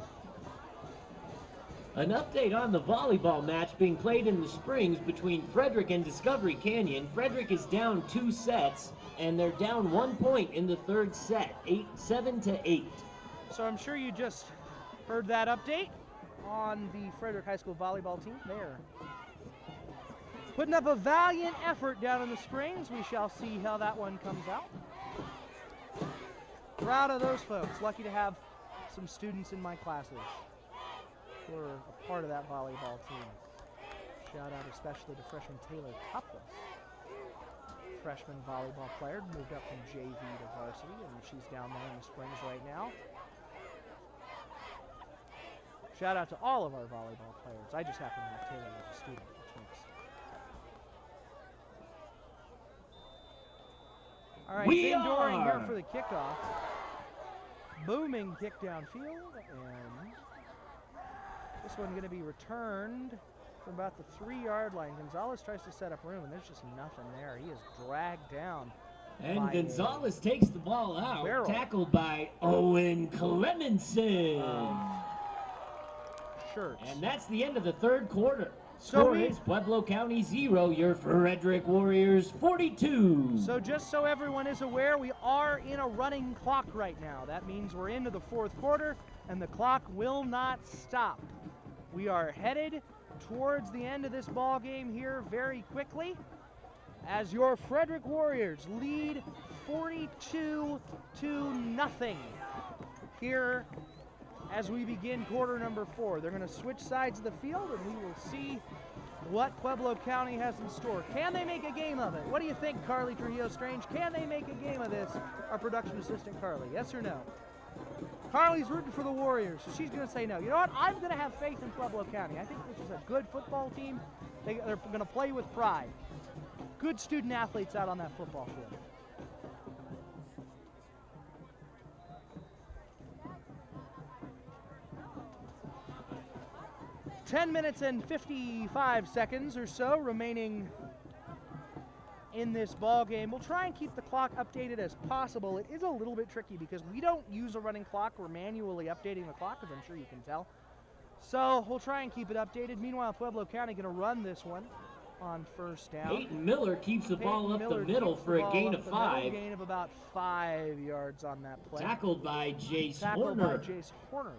An update on the volleyball match being played in the Springs between Frederick and Discovery Canyon. Frederick is down 2 sets, and they're down 1 point in the third set, 7-8. So I'm sure you just heard that update on the Frederick High School volleyball team there. Putting up a valiant effort down in the Springs. We shall see how that one comes out. Proud of those folks. Lucky to have some students in my classes who are a part of that volleyball team. Shout out especially to freshman Taylor Cuplis. Freshman volleyball player, moved up from JV to varsity, and she's down there in the Springs right now. Shout out to all of our volleyball players. I just happen to have Taylor as a student, which makes... All right, Zane Doring here for the kickoff. Booming kick downfield, and this one going to be returned from about the 3-yard line. Gonzalez tries to set up room, and there's just nothing there. He is dragged down. And Gonzalez takes the ball out, tackled by Owen Clemenson. Shirt. And that's the end of the third quarter. Score is Pueblo County 0, your Frederick Warriors 42. So just so everyone is aware, we are in a running clock right now. That means we're into the fourth quarter, and the clock will not stop. We are headed towards the end of this ball game here very quickly, as your Frederick Warriors lead 42-0 here as we begin quarter number 4. They're going to switch sides of the field, and we will see what Pueblo County has in store. Can they make a game of it? What do you think, Carly Trujillo-Strange? Can they make a game of this? Our production assistant, Carly. Yes or no? Carly's rooting for the Warriors, so she's going to say no. You know what? I'm going to have faith in Pueblo County. I think this is a good football team. They're going to play with pride. Good student athletes out on that football field. $10 minutes and 55 seconds or so remaining in this ball game. We'll try and keep the clock updated as possible. It is a little bit tricky because we don't use a running clock. We're manually updating the clock, as I'm sure you can tell. So we'll try and keep it updated. Meanwhile, Pueblo County going to run this one on first down. Peyton Miller keeps the ball up the middle for a gain of 5. A gain of about 5 yards on that play. Tackled by Jace Tackled Horner. by Jace Horner.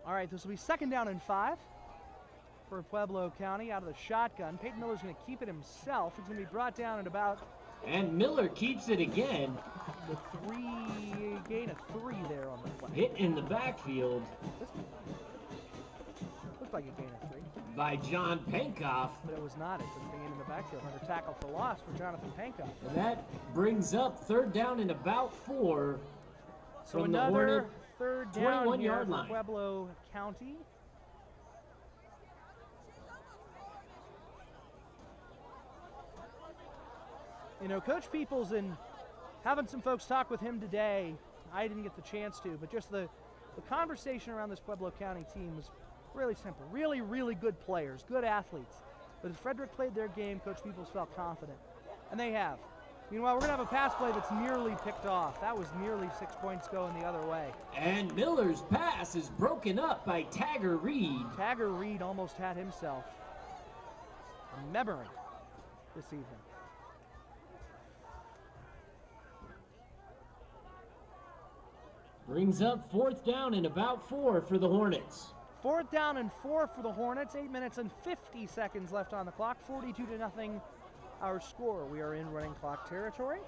All right, this will be 2nd down and 5 for Pueblo County out of the shotgun. Peyton Miller's going to keep it himself. He's going to be brought down at about... And Miller keeps it again. The gain of 3 there on the play. Hit in the backfield. Looks like a gain of 3. By John Pankoff. But it was not. It's a gain in the backfield. Under tackle for loss for Jonathan Pankoff. And that brings up 3rd down and about 4. So from the another Hornet 3rd down 21-yard for line. Pueblo County. You know, Coach Peoples, and having some folks talk with him today, I didn't get the chance to, but just the conversation around this Pueblo County team was really simple. Really, really good players, good athletes. But as Frederick played their game, Coach Peoples felt confident, and they have. Meanwhile, we're going to have a pass play that's nearly picked off. That was nearly 6 points going the other way. And Miller's pass is broken up by Tagger Reed. Tagger Reed almost had himself a memory this evening. Brings up 4th down and about 4 for the Hornets. 4th down and 4 for the Hornets. 8 minutes and 50 seconds left on the clock. 42-0 our score. We are in running clock territory.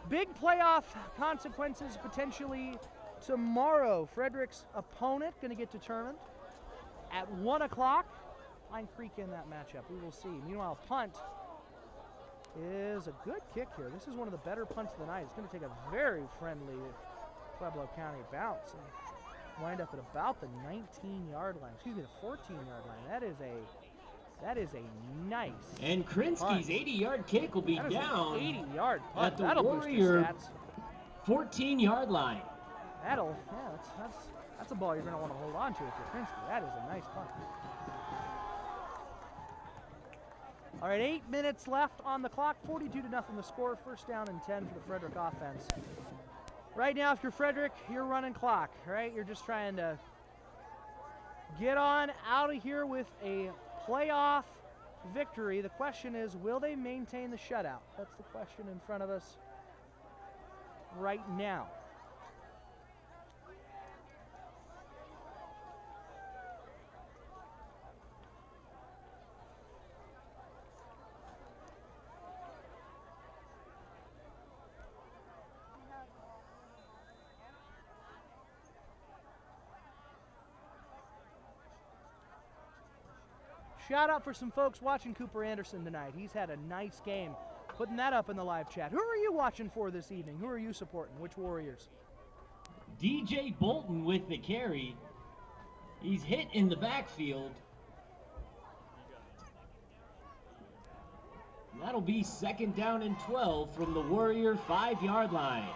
Big playoff consequences potentially tomorrow. Frederick's opponent going to get determined at 1 o'clock. Pine Creek in that matchup. We will see. Meanwhile, punt is a good kick here. This is one of the better punts of the night. It's going to take a very friendly Pueblo County bounce and wind up at about the 19-yard line. Excuse me, the 14-yard line. That is a nice. And Krinsky's 80-yard kick will be down 80-yard punt. at the That'll Warrior boost his stats. 14-yard line. That's a ball you're going to want to hold on to if you're Krinsky. That is a nice punt. All right, 8 minutes left on the clock. 42-0 the score. 1st down and 10 for the Frederick offense. Right now, if you're Frederick, you're running clock, right? You're just trying to get on out of here with a playoff victory. The question is, will they maintain the shutout? That's the question in front of us right now. Shout out for some folks watching Cooper Anderson tonight. He's had a nice game. Putting that up in the live chat. Who are you watching for this evening? Who are you supporting? Which Warriors? DJ Bolton with the carry. He's hit in the backfield. That'll be 2nd down and 12 from the Warrior 5-yard line.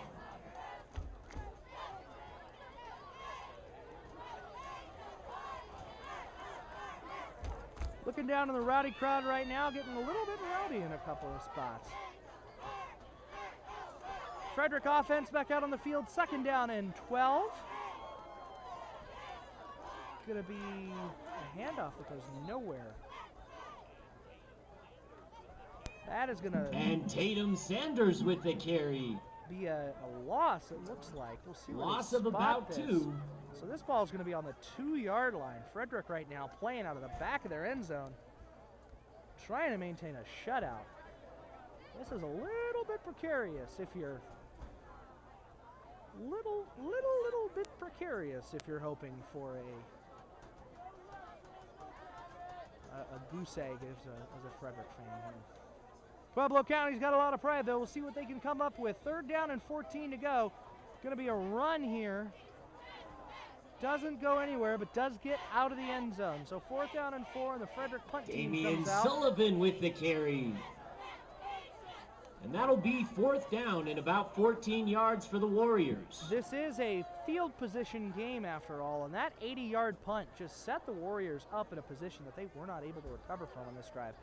Looking down in the rowdy crowd right now, getting a little bit rowdy in a couple of spots. Frederick offense back out on the field, 2nd down and 12. Gonna be a handoff that goes nowhere. That is gonna And Tatum Sanders with the carry. be a loss, it looks like. We'll see where Loss they of spot about this. 2. So this ball is going to be on the 2-yard line. Frederick right now playing out of the back of their end zone, trying to maintain a shutout. This is a little bit precarious if you're little bit precarious if you're hoping for a goose egg as a Frederick fan here. Pueblo County's got a lot of pride, though. We'll see what they can come up with. 3rd down and 14 to go. Going to be a run here. Doesn't go anywhere, but does get out of the end zone. So 4th down and 4, and the Frederick punt team Damian comes out. Sullivan with the carry. And that'll be 4th down and about 14 yards for the Warriors. This is a field position game after all, and that 80-yard punt just set the Warriors up in a position that they were not able to recover from on this drive.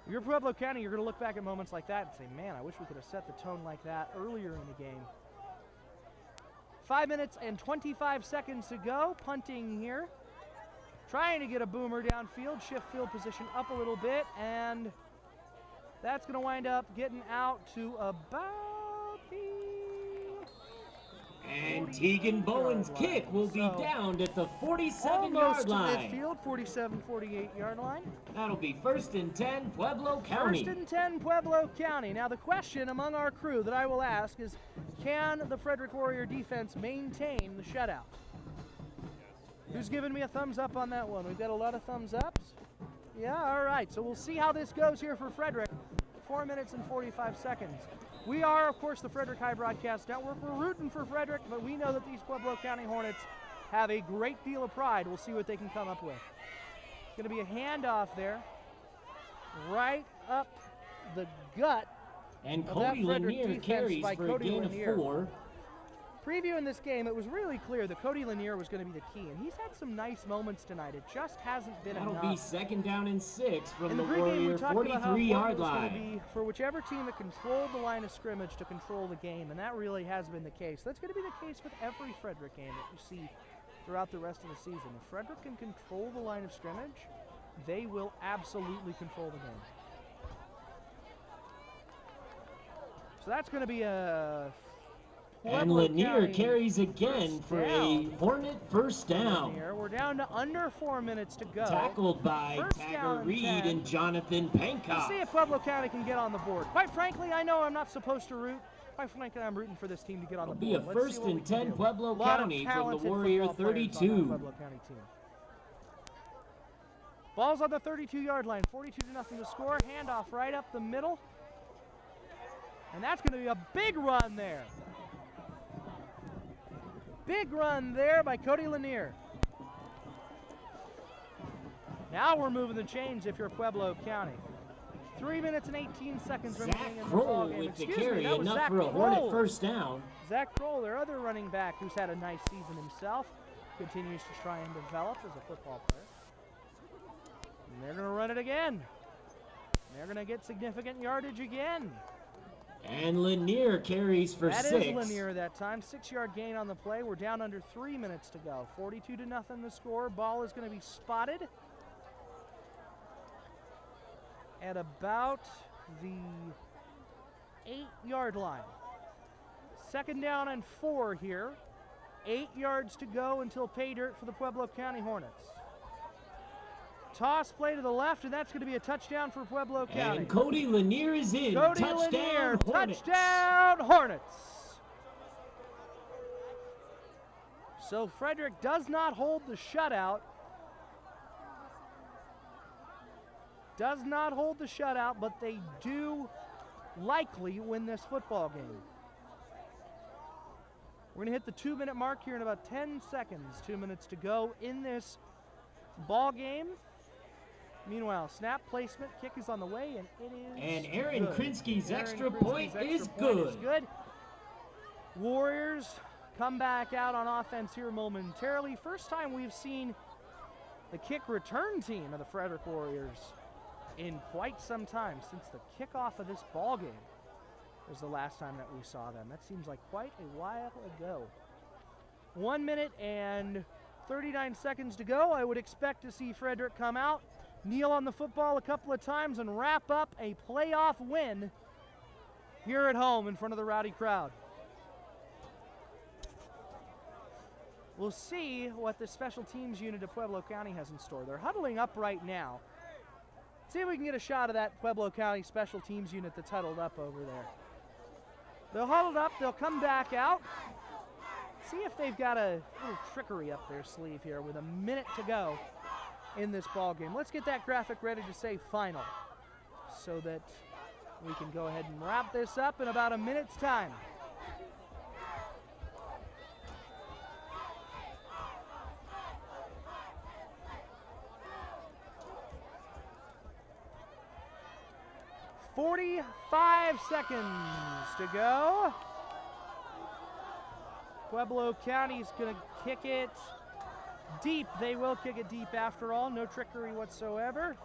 If you're Pueblo County, you're going to look back at moments like that and say, man, I wish we could have set the tone like that earlier in the game. 5 minutes and 25 seconds to go. Punting here. Trying to get a boomer downfield. Shift field position up a little bit. And that's going to wind up getting out to about the... And Tegan Bowen's kick will be downed at the 47-yard almost line. to midfield, 47, 48-yard line. That'll be 1st and 10, Pueblo County. 1st and 10, Pueblo County. Now the question among our crew that I will ask is, can the Frederick Warrior defense maintain the shutout? Who's giving me a thumbs up on that one? We've got a lot of thumbs ups. Yeah, all right. So we'll see how this goes here for Frederick. 4 minutes and 45 seconds. We are, of course, the Frederick High Broadcast Network. We're rooting for Frederick, but we know that these Pueblo County Hornets have a great deal of pride. We'll see what they can come up with. It's going to be a handoff there, right up the gut. And of that Cody Frederick Lanier defense carries by for Cody a gain Lanier. of 4. Previewing this game, it was really clear that Cody Lanier was going to be the key, and he's had some nice moments tonight. It just hasn't been That'll enough. be 2nd down and 6 from In the the pregame, we Warrior talked about how important 43-yard it was going to line. be for whichever team that controlled the line of scrimmage to control the game, and that really has been the case. That's going to be the case with every Frederick game that you see throughout the rest of the season. If Frederick can control the line of scrimmage, they will absolutely control the game. So that's going to be a And Pueblo Lanier County carries again for a Hornet 1st down. Lanier. We're down to under 4 minutes to go. Tackled by 1st down Tagger and Reed 10. and Jonathan Let's Pankow. see if Pueblo County can get on the board. Quite frankly, I know I'm not supposed to root. Quite frankly, I'm rooting for this team to get on the It'll be a board. Let's see 1st what we and can 10 do. Pueblo A lot of County from the talented Warrior football players on that 32. Pueblo County team. Ball's on the 32-yard line. 42-0 to score. Handoff right up the middle. And that's going to be a big run there. Big run there by Cody Lanier. Now we're moving the chains if you're Pueblo County. 3 minutes and 18 seconds Zach remaining in the Kroll ball game. with the Excuse carry, me, that was enough Zach for a Hornet Kroll. 1st down. Zach Kroll, their other running back, who's had a nice season himself, continues to try and develop as a football player. And they're going to run it again. They're going to get significant yardage again. And Lanier carries for That 6. is Lanier that time. 6-yard gain on the play. We're down under 3 minutes to go. 42-0 the score. Ball is going to be spotted at about the 8-yard line. 2nd down and 4 here. 8 yards to go until pay dirt for the Pueblo County Hornets. Toss play to the left, and that's going to be a touchdown for Pueblo County. And Cody Lanier is in. Cody Touchdown Lanier, Hornets. touchdown Hornets. So Frederick does not hold the shutout. Does not hold the shutout, but they do likely win this football game. We're going to hit the 2-minute mark here in about 10 seconds. 2 minutes to go in this ball game. Meanwhile, snap placement, kick is on the way, and it is And Aaron good. Krinsky's Aaron extra Krinsky's point extra is point is good. good. Warriors come back out on offense here momentarily. First time we've seen the kick return team of the Frederick Warriors in quite some time, since the kickoff of this ball game was the last time that we saw them. That seems like quite a while ago. 1 minute and 39 seconds to go. I would expect to see Frederick come out, kneel on the football a couple of times, and wrap up a playoff win here at home in front of the rowdy crowd. We'll see what the special teams unit of Pueblo County has in store. They're huddling up right now. See if we can get a shot of that Pueblo County special teams unit that's huddled up over there. They'll huddle up, they'll come back out. See if they've got a little trickery up their sleeve here with a minute to go in this ball game. Let's get that graphic ready to say final so that we can go ahead and wrap this up in about a minute's time. "45 seconds to go." Pueblo County's going to kick it deep. They will kick it deep after all. No trickery whatsoever.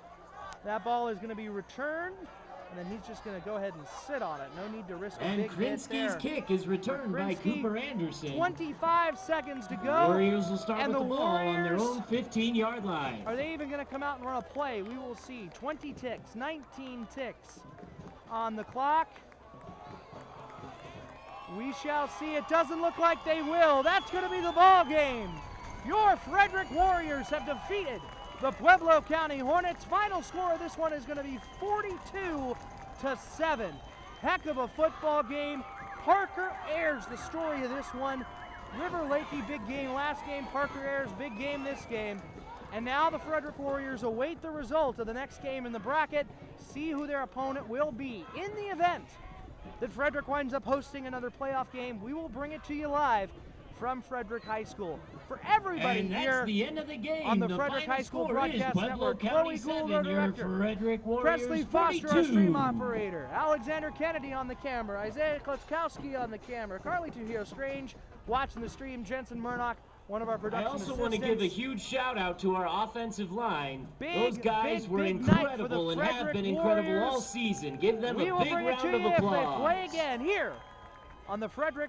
That ball is going to be returned, and then he's just going to go ahead and sit on it. No need to risk a big hit there. And Krinsky's kick is returned by Cooper Anderson. 25 seconds to go. Warriors will start with the ball on their own 15-yard line. Are they even going to come out and run a play? We will see. 20 ticks, 19 ticks on the clock. We shall see. It doesn't look like they will. That's going to be the ball game. Your Frederick Warriors have defeated the Pueblo County Hornets. Final score of this one is going to be 42-7. Heck of a football game. Parker Ayers, the story of this one. River Lakey, big game last game. Parker Ayers, big game this game. And now the Frederick Warriors await the result of the next game in the bracket, see who their opponent will be. In the event that Frederick winds up hosting another playoff game, we will bring it to you live from Frederick High School. For everybody and here that's the end of the game. on the Frederick High School Broadcast Network, Chloe Gould, our director, Frederick Presley Warriors Foster, our 42. stream operator, Alexander Kennedy on the camera, Isaiah Klotzkowski on the camera, Carly Tuhio Strange watching the stream, Jensen Murnock, one of our production I also assistants. want to give a huge shout out to our offensive line. Big, Those guys were big night for incredible the and have Frederick been incredible Warriors. all season. Give them We a will big bring it round to of you if they applause. play again here on the Frederick